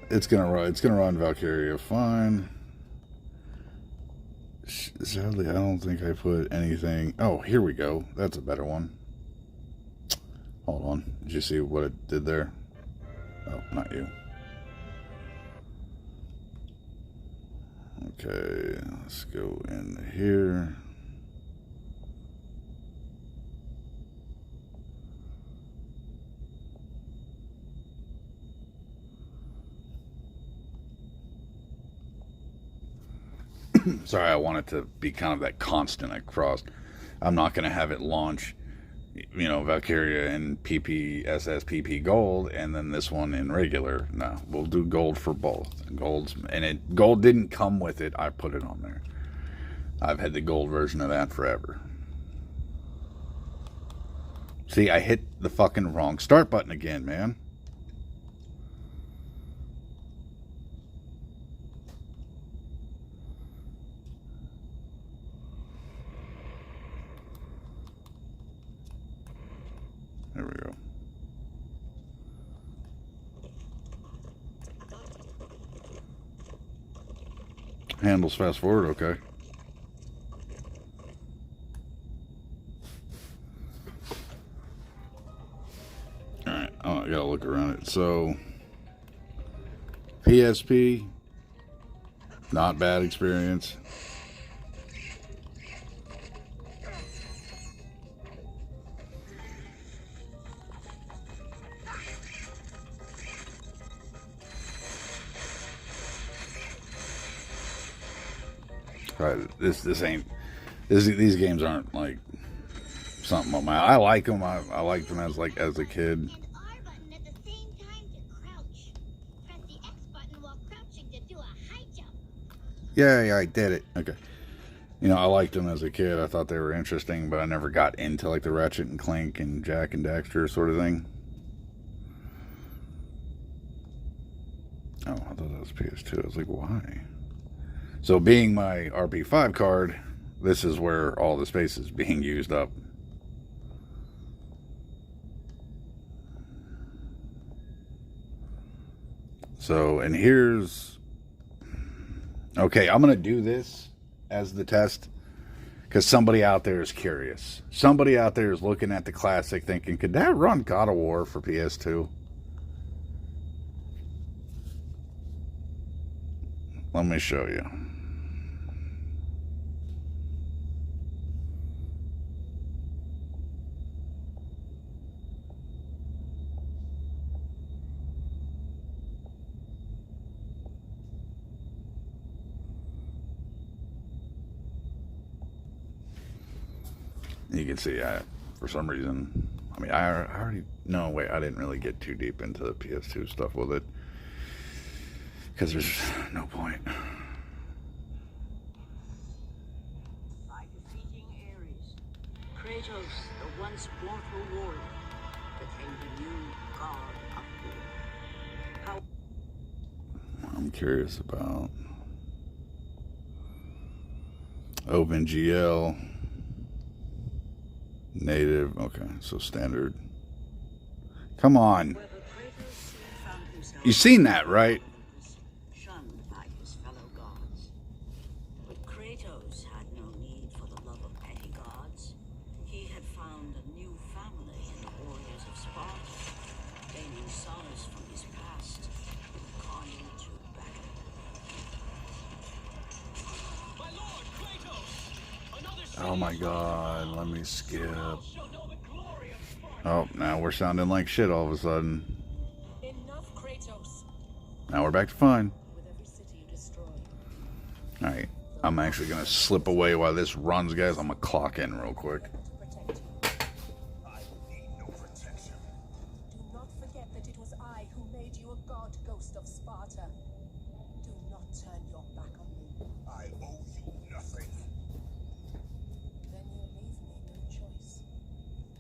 It's gonna run Valkyria fine. Sadly, I don't think I put anything. Oh, here we go. That's a better one. Hold on. Did you see what it did there? Oh, not you. Okay, let's go in here. Sorry, I want it to be kind of that constant across. I'm not going to have it launch, Valkyria in PPSS PP Gold, and then this one in regular. No, we'll do Gold for both. Gold didn't come with it. I put it on there. I've had the Gold version of that forever. See, I hit the fucking wrong start button again, man. There we go. Handles fast forward, okay. Alright, oh, I gotta look around it. So, PSP, not bad experience. Right, these games aren't like something on my. I like them. I liked them as a kid. Yeah, I did it. Okay. I liked them as a kid. I thought they were interesting, but I never got into like the Ratchet and Clank and Jack and Daxter sort of thing. Oh, I thought that was PS2. I was like, why? So being my RP5 card, this is where all the space is being used up. So, and here's... Okay, I'm going to do this as the test because somebody out there is curious. Somebody out there is looking at the Classic thinking, could that run God of War for PS2? Let me show you. You can see, for some reason, I already, no, wait, I didn't really get too deep into the PS2 stuff with it, because there's no point. By defeating Ares, Kratos, the once mortal warrior, became the new god of war. I'm curious about OpenGL. Native. Okay, so standard. Come on. You seen that, right? Shunned by his fellow gods. But Kratos had no need for the love of petty gods. He had found a new family in the warriors of Sparta, gaining solace from his past, calling to battle. My lord, Kratos! Another Oh my god, let me skip. shall know the glory of Sparta. Oh, now we're sounding like shit all of a sudden. Enough, Kratos. Now we're back to fine. With every city you destroy, Alright, I'm actually gonna slip away while this runs, guys. I'm gonna clock in real quick. to protect you. I need no protection. Do not forget that it was I who made you a god ghost of Sparta. Do not turn your back on me. I owe you nothing. Then you leave me no choice.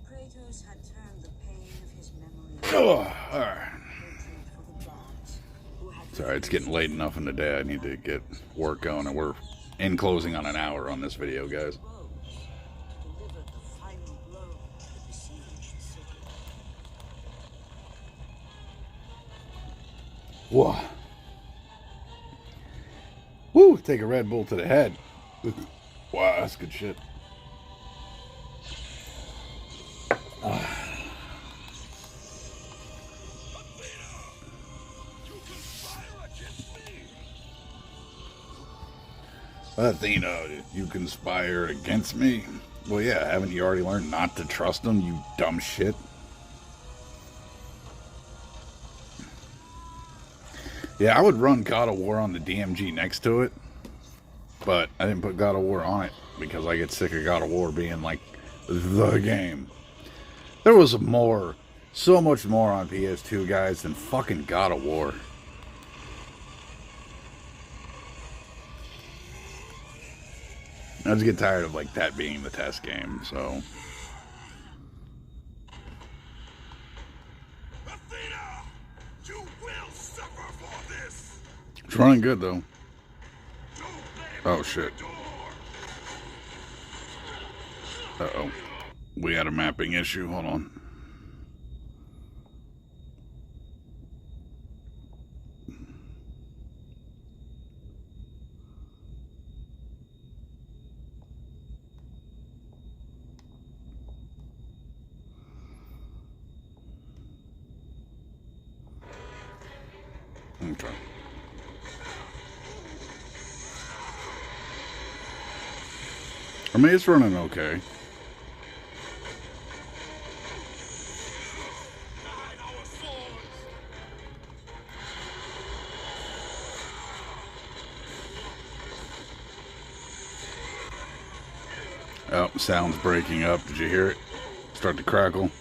Kratos had turned the pain of his memory Oh, alright. hatred for the gods, who had Sorry, it's getting late enough in the day. I need to get work going, and we're in closing on an hour on this video, guys. rose to deliver the final blow to the besieged city. Whoa. Woo, take a Red Bull to the head. Wow, that's good shit. You conspire against me. Athena, you conspire against me? Well, yeah, haven't you already learned not to trust them, you dumb shit? Yeah, I would run God of War on the DMG next to it, but I didn't put God of War on it because I get sick of God of War being like the game. There was more, so much more on PS2, guys, than fucking God of War. I just get tired of like that being the test game, so. Athena, you will suffer for this. It's running good though. Don't let him Oh through shit. the door. Uh-oh. We had a mapping issue. Hold on. Okay. I mean, it's running okay. Guide our swords. Oh, sound's breaking up. Did you hear it? Start to crackle.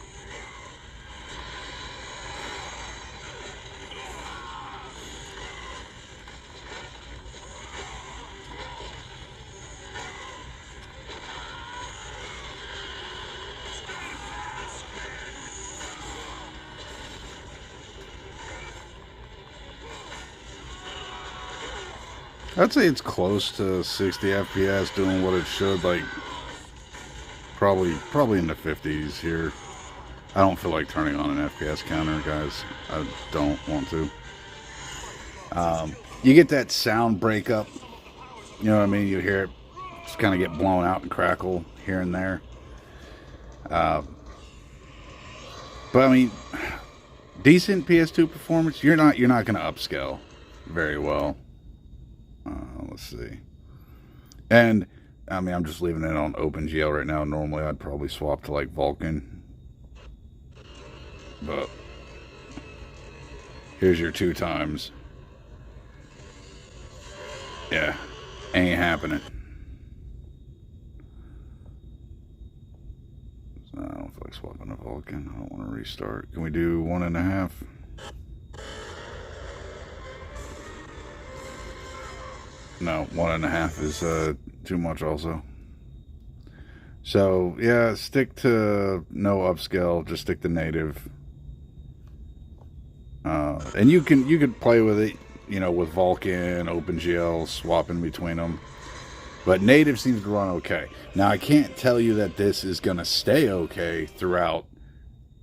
I'd say it's close to 60 FPS, doing what it should. Like, probably in the 50s here. I don't feel like turning on an FPS counter, guys. I don't want to. You get that sound breakup. You know what I mean? You hear it just kind of get blown out and crackle here and there. But I mean, decent PS2 performance. You're not going to upscale very well. Let's see. And I mean, I'm just leaving it on OpenGL right now. Normally, I'd probably swap to like Vulkan. But here's your 2 times. Yeah, ain't happening. So I don't feel like swapping to Vulkan. I don't want to restart. Can we do 1.5? No, 1.5 is too much also. So yeah, stick to no upscale, just stick to native. And you can play with it, you know, with Vulkan, OpenGL, swapping between them. But native seems to run okay. Now, I can't tell you that this is going to stay okay throughout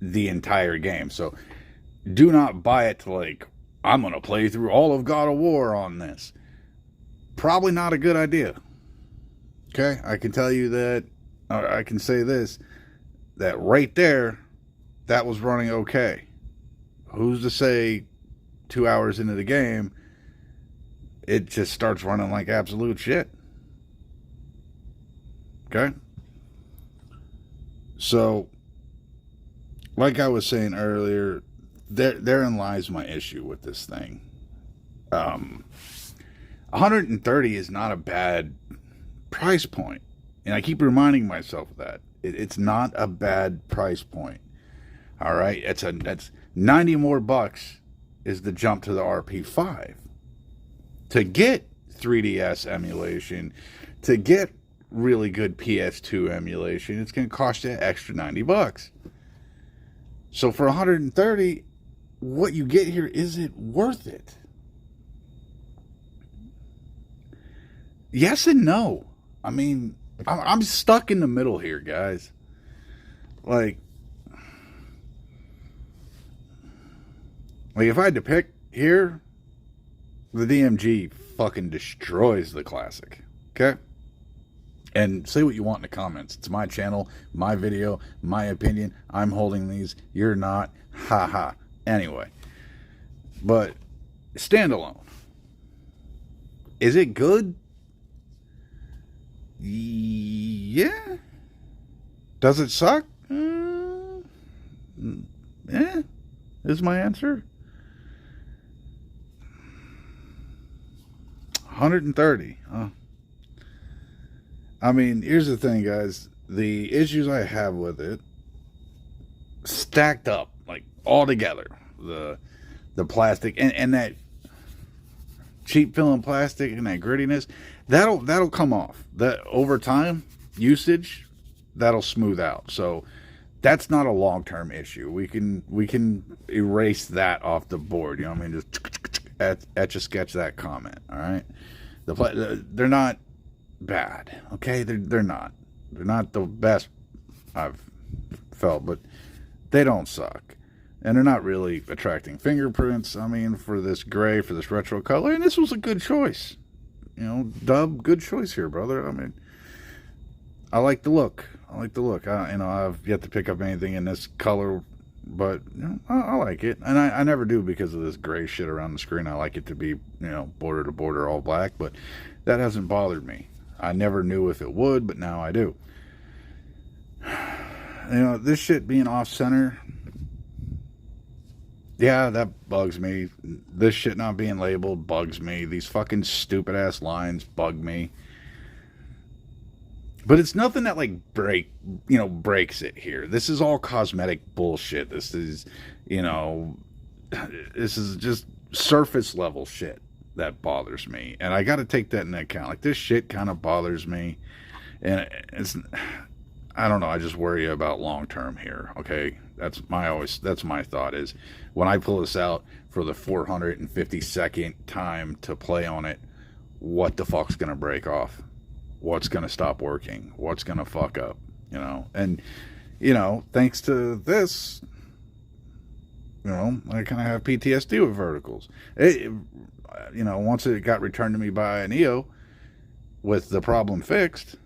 the entire game. So do not buy it to like, I'm going to play through all of God of War on this. Probably not a good idea. Okay? I can tell you that, I can say this, that right there, that was running okay. Who's to say 2 hours into the game, it just starts running like absolute shit. Okay? So, like I was saying earlier, therein lies my issue with this thing. 130 is not a bad price point. And I keep reminding myself of that. It's not a bad price point. All right? That's 90 more bucks is the jump to the RP5. To get 3DS emulation, to get really good PS2 emulation, it's going to cost you an extra 90 bucks. So for 130, what you get here, is it worth it? Yes and no. I mean, I'm stuck in the middle here, guys. Like if I had to pick here, the DMG fucking destroys the classic. Okay? And say what you want in the comments. It's my channel, my video, my opinion. I'm holding these. You're not. Ha ha. Anyway. But standalone. Is it good? Yeah. Does it suck? Yeah. Is my answer. 130. I mean, here's the thing, guys. The issues I have with it stacked up, like, all together. The plastic and that cheap feeling plastic and that grittiness, that'll come off. That over time usage, that'll smooth out. So that's not a long-term issue. We can erase that off the board. You know what I mean? Just etch a sketch that comment. All right. They're not bad, okay? They're not the best I've felt, but they don't suck, and they're not really attracting fingerprints. I mean, for this gray, for this retro color, and this was a good choice, you know. Dub, good choice here, brother. I mean, I like the look. I've yet to pick up anything in this color, but you know, I like it, and I never do because of this gray shit around the screen. I like it to be, you know, border to border, all black, but that hasn't bothered me. I never knew if it would, but now I do. You know, this shit being off-center, yeah, that bugs me. This shit not being labeled bugs me. These fucking stupid-ass lines bug me. But it's nothing that, like, breaks it here. This is all cosmetic bullshit. This is, you know, this is just surface-level shit that bothers me, and I got to take that into account. Like, this shit kind of bothers me, and I don't know, I just worry about long term here. Okay, that's my thought is, when I pull this out for the 452nd time to play on it, what the fuck's gonna break off? What's gonna stop working? What's gonna fuck up? You know, and you know, thanks to this, you know, I kind of have PTSD with verticals. You know, once it got returned to me by Neo with the problem fixed,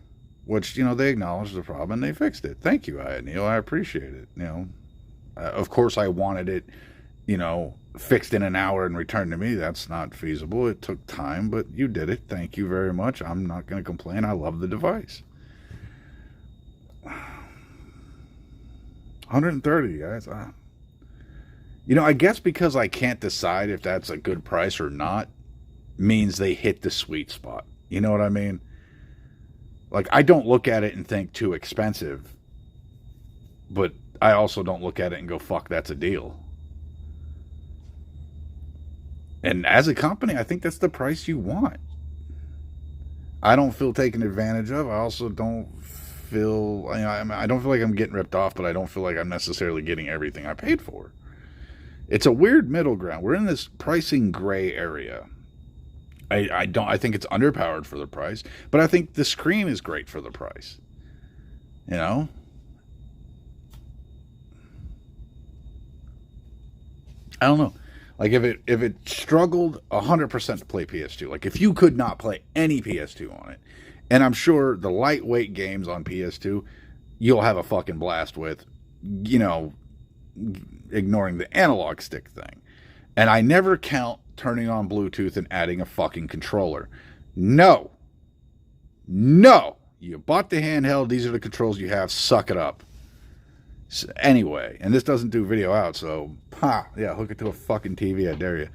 which, you know, they acknowledged the problem and they fixed it. Thank you, Neo. I appreciate it. You know, of course I wanted it, you know, fixed in an hour and returned to me. That's not feasible. It took time, but you did it. Thank you very much. I'm not going to complain. I love the device. 130, guys. You know, I guess because I can't decide if that's a good price or not means they hit the sweet spot. You know what I mean? Like, I don't look at it and think too expensive, but I also don't look at it and go, fuck, that's a deal. And as a company, I think that's the price you want. I don't feel taken advantage of. I also don't feel, you know, I don't feel like I'm getting ripped off, but I don't feel like I'm necessarily getting everything I paid for. It's a weird middle ground. We're in this pricing gray area. I think it's underpowered for the price, but I think the screen is great for the price. You know? I don't know. Like if it struggled 100% to play PS2, like if you could not play any PS2 on it, and I'm sure the lightweight games on PS2 you'll have a fucking blast with, you know, ignoring the analog stick thing. And I never count turning on Bluetooth and adding a fucking controller. No. You bought the handheld, these are the controls you have, suck it up. So anyway, and this doesn't do video out, so hook it to a fucking TV, I dare you.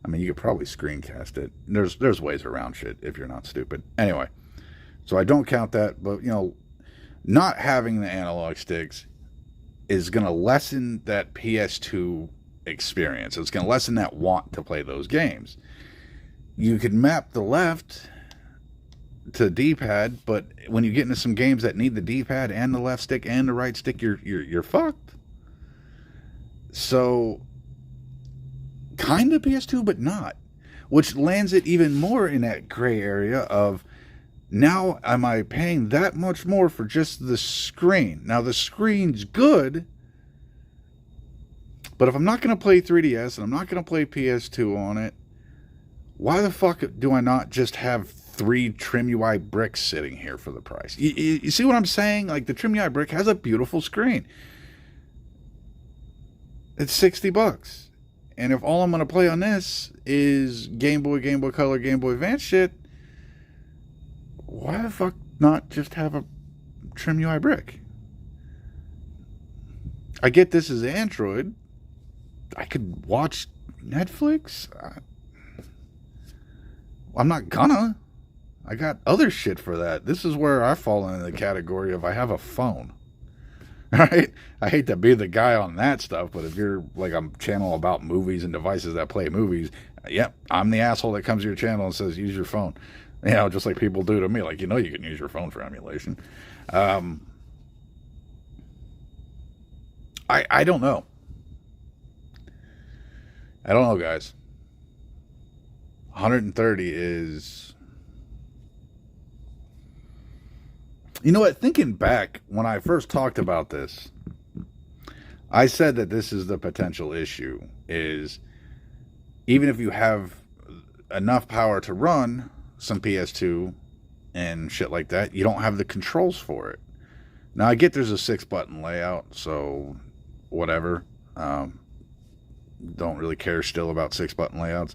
I mean, you could probably screencast it. There's ways around shit if you're not stupid. Anyway, so I don't count that, but you know, not having the analog sticks is going to lessen that PS2 experience. It's going to lessen that want to play those games. You could map the left to D-pad, but when you get into some games that need the D-pad and the left stick and the right stick, you're fucked. So kind of PS2, but not, which lands it even more in that gray area of now am I paying that much more for just the screen? Now the screen's good, but if I'm not going to play 3DS and I'm not going to play PS2 on it, why the fuck do I not just have 3 Trim UI bricks sitting here for the price? You see what I'm saying? Like the Trim UI brick has a beautiful screen. It's $60. And if all I'm going to play on this is Game Boy, Game Boy Color, Game Boy Advance shit, why the fuck not just have a Trim UI brick? I get this is Android. I could watch Netflix. I'm not gonna. I got other shit for that. This is where I fall into the category of I have a phone. Right? I hate to be the guy on that stuff, but if you're like a channel about movies and devices that play movies, yep, I'm the asshole that comes to your channel and says use your phone. You know, just like people do to me. Like, you know, you can use your phone for emulation. I don't know. I don't know, guys. 130 is... You know what? Thinking back, when I first talked about this, I said that this is the potential issue, is even if you have enough power to run some PS2 and shit like that, you don't have the controls for it. Now, I get there's a 6-button layout, so whatever. Don't really care still about 6-button layouts.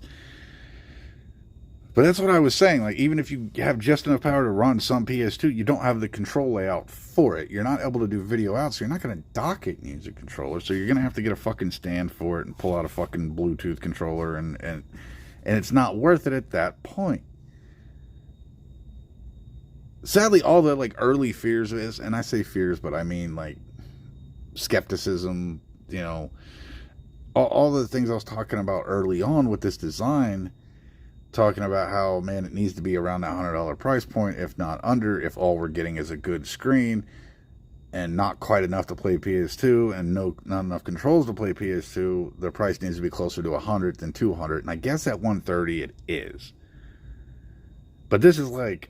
But that's what I was saying. Like, even if you have just enough power to run some PS2, you don't have the control layout for it. You're not able to do video out, so you're not going to dock it and use a controller. So you're going to have to get a fucking stand for it and pull out a fucking Bluetooth controller, and it's not worth it at that point. Sadly, all the like early fears is, and I say fears, but I mean like skepticism, you know, all the things I was talking about early on with this design, talking about how, man, it needs to be around that $100 price point, if not under, if all we're getting is a good screen and not quite enough to play PS2 and not enough controls to play PS2, the price needs to be closer to $100 than $200. And I guess at $130 it is. But this is like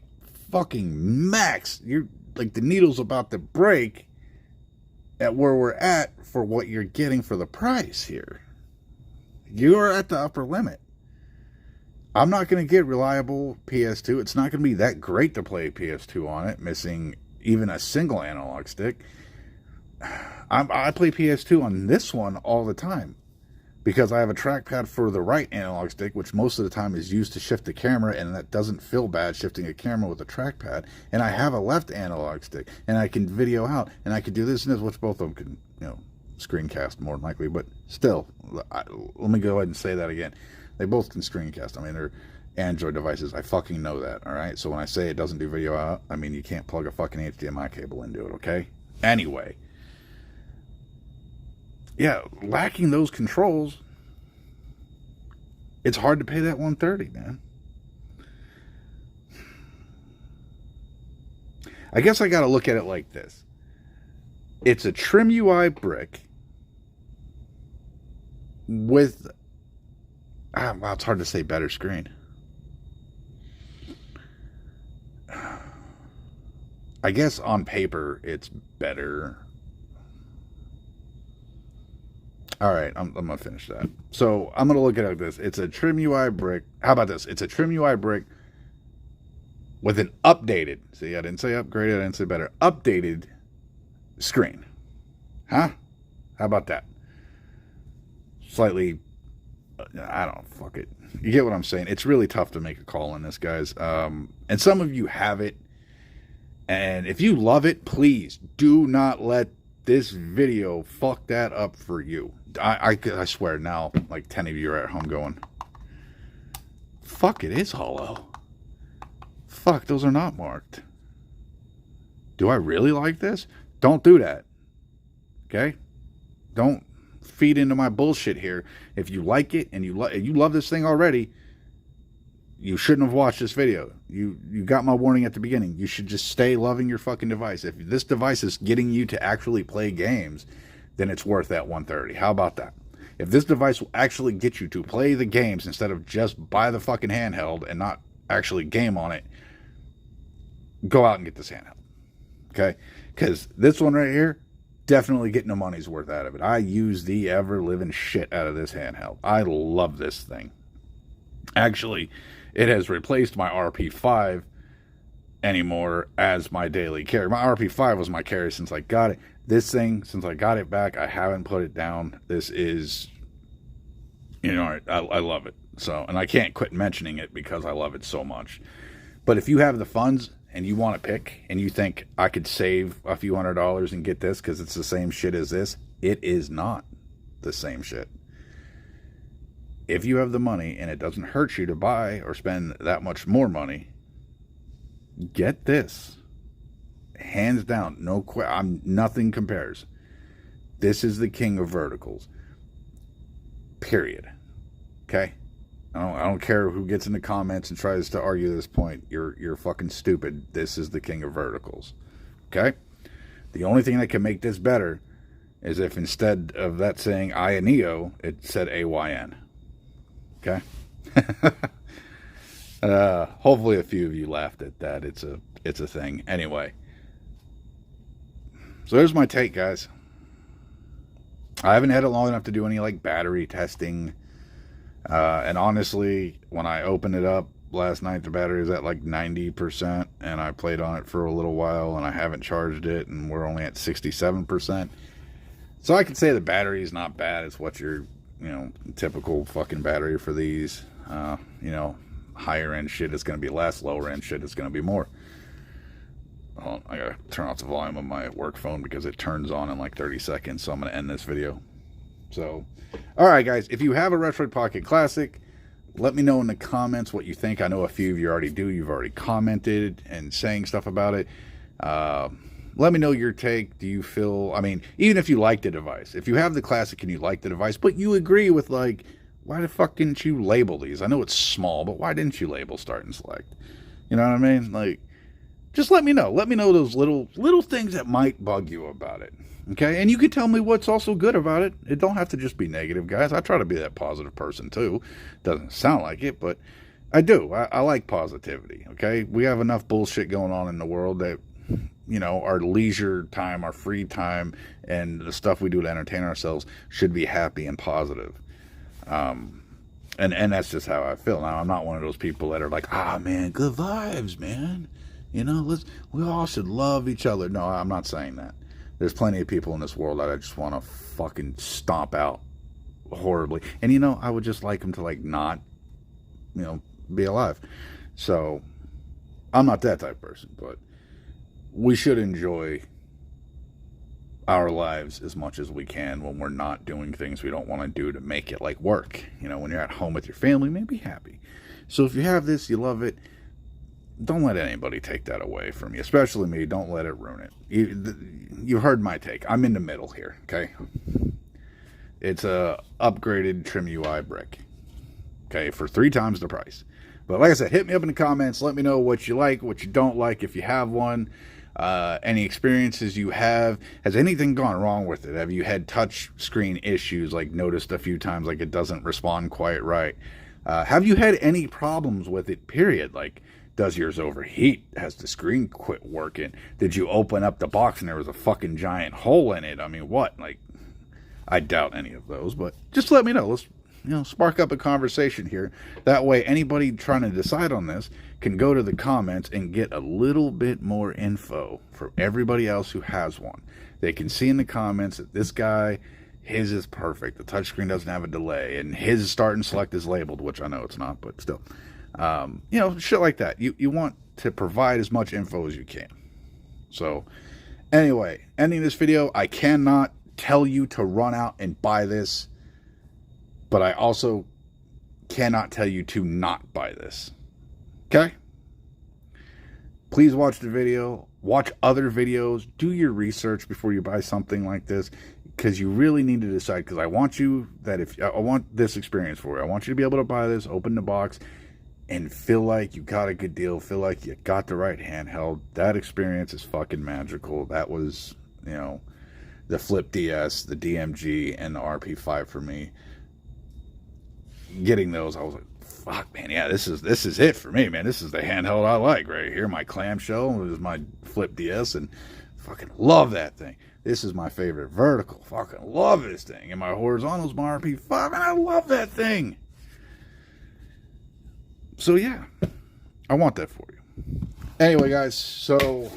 fucking max. You're like, the needle's about to break at where we're at for what you're getting for the price here. You're at the upper limit. I'm not going to get reliable PS2. It's not going to be that great to play PS2 on it, missing even a single analog stick. I play PS2 on this one all the time because I have a trackpad for the right analog stick, which most of the time is used to shift the camera, and that doesn't feel bad shifting a camera with a trackpad. And I have a left analog stick, and I can video out, and I can do this and this, which both of them can, you know, screencast more than likely. But still, let me go ahead and say that again. They both can screencast. I mean, they're Android devices. I fucking know that, all right? So when I say it doesn't do video out, I mean you can't plug a fucking HDMI cable into it, okay? Anyway. Yeah, lacking those controls, it's hard to pay that $130, man. I guess I got to look at it like this. It's a Trim UI brick with... well, it's hard to say better screen. I guess on paper it's better. All right, I'm going to finish that. So I'm going to look at this. It's a trim UI brick. How about this? It's a trim UI brick with an updated, see, I didn't say upgraded, I didn't say better, updated screen. Huh? How about that? Slightly, I don't know, fuck it. You get what I'm saying? It's really tough to make a call on this, guys. And some of you have it. And if you love it, please do not let this video fuck that up for you. I swear now, like 10 of you are at home going, fuck, it is hollow. Fuck, those are not marked. Do I really like this? Don't do that. Okay? Don't feed into my bullshit here. If you like it and you love this thing already, you shouldn't have watched this video. You got my warning at the beginning. You should just stay loving your fucking device. If this device is getting you to actually play games, then it's worth that $130. How about that? If this device will actually get you to play the games instead of just buy the fucking handheld and not actually game on it, go out and get this handheld. Okay? Because this one right here, definitely getting the money's worth out of it. I use the ever-living shit out of this handheld. I love this thing. Actually, it has replaced my RP5 anymore as my daily carry. My RP5 was my carry since I got it. This thing, since I got it back, I haven't put it down. This is, you know, I love it. So, and I can't quit mentioning it because I love it so much. But if you have the funds and you want to pick and you think I could save a few $100s and get this because it's the same shit as this, it is not the same shit. If you have the money and it doesn't hurt you to buy or spend that much more money, get this. Hands down, nothing compares. This is the king of verticals. Period. Okay? I don't care who gets in the comments and tries to argue this point. You're fucking stupid. This is the king of verticals. Okay? The only thing that can make this better is if instead of that saying Ioneo, it said AYN. Okay? Hopefully a few of you laughed at that. It's a thing. Anyway. So there's my take, guys. I haven't had it long enough to do any like battery testing. And honestly, when I opened it up last night, the battery was at like 90%, and I played on it for a little while, and I haven't charged it, and we're only at 67%. So I could say the battery is not bad. It's what your, typical fucking battery for these. Higher end shit is going to be less. Lower end shit is going to be more. Well, I gotta turn off the volume of my work phone because it turns on in like 30 seconds. So I'm going to end this video. So, alright guys, if you have a Retroid Pocket Classic, let me know in the comments what you think. I know a few of you already do. You've already commented and saying stuff about it. Let me know your take. Do you feel, even if you like the device, if you have the Classic and you like the device, but you agree with like, why the fuck didn't you label these? I know it's small, but why didn't you label Start and Select? You know what I mean? Like, just let me know. Let me know those little things that might bug you about it. Okay? And you can tell me what's also good about it. It don't have to just be negative, guys. I try to be that positive person, too. Doesn't sound like it, but I do. I like positivity, okay? We have enough bullshit going on in the world that, our leisure time, our free time, and the stuff we do to entertain ourselves should be happy and positive. And that's just how I feel. Now, I'm not one of those people that are like, man, good vibes, man. We all should love each other. No, I'm not saying that. There's plenty of people in this world that I just want to fucking stomp out horribly. And, I would just like them to, like, not, be alive. So, I'm not that type of person. But we should enjoy our lives as much as we can when we're not doing things we don't want to do to make it, like, work. When you're at home with your family, maybe happy. So, if you have this, you love it, don't let anybody take that away from you, especially me. Don't let it ruin it. You heard my take. I'm in the middle here, okay? It's a upgraded trim UI brick, okay, for 3 times the price. But like I said, hit me up in the comments. Let me know what you like, what you don't like, if you have one, any experiences you have. Has anything gone wrong with it? Have you had touch screen issues, like noticed a few times like it doesn't respond quite right? Have you had any problems with it, period? Like, Does yours overheat? Has the screen quit working? Did you open up the box and there was a fucking giant hole in it? I mean, what? Like, I doubt any of those, but just let me know. Let's, spark up a conversation here. That way, anybody trying to decide on this can go to the comments and get a little bit more info from everybody else who has one. They can see in the comments that this guy, his is perfect. The touchscreen doesn't have a delay, and his start and select is labeled, which I know it's not, but still. Shit like that. You want to provide as much info as you can. So, anyway, ending this video, I cannot tell you to run out and buy this, but I also cannot tell you to not buy this. Okay? Please watch the video. Watch other videos. Do your research before you buy something like this, because you really need to decide. Because I want this experience for you. I want you to be able to buy this, open the box, and feel like you got a good deal, feel like you got the right handheld. That experience is fucking magical. That was, the Flip DS, the DMG, and the RP5 for me. Getting those, I was like, fuck, man, yeah, this is it for me, man. This is the handheld I like right here. My clamshell is my Flip DS, and fucking love that thing. This is my favorite vertical. Fucking love this thing. And my horizontal is my RP5, and I love that thing. So, yeah, I want that for you. Anyway, guys, so,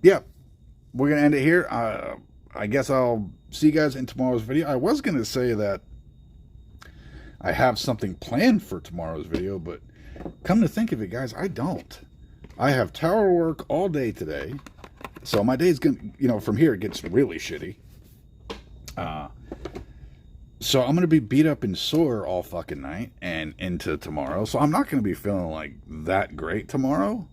yeah, we're going to end it here. I guess I'll see you guys in tomorrow's video. I was going to say that I have something planned for tomorrow's video, but come to think of it, guys, I don't. I have tower work all day today, so my day's going to, from here, it gets really shitty. So I'm going to be beat up and sore all fucking night and into tomorrow. So I'm not going to be feeling like that great tomorrow.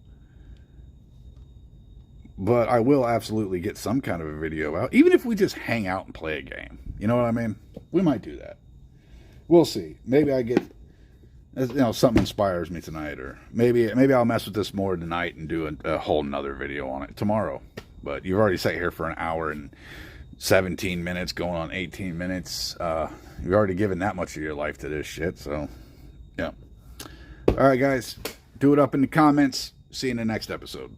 But I will absolutely get some kind of a video out. Even if we just hang out and play a game. You know what I mean? We might do that. We'll see. Maybe I get, something inspires me tonight. Or maybe I'll mess with this more tonight and do a whole nother video on it tomorrow. But you've already sat here for an hour and 17 minutes, going on 18 minutes. You've already given that much of your life to this shit, so, yeah. All right, guys, do it up in the comments. See you in the next episode.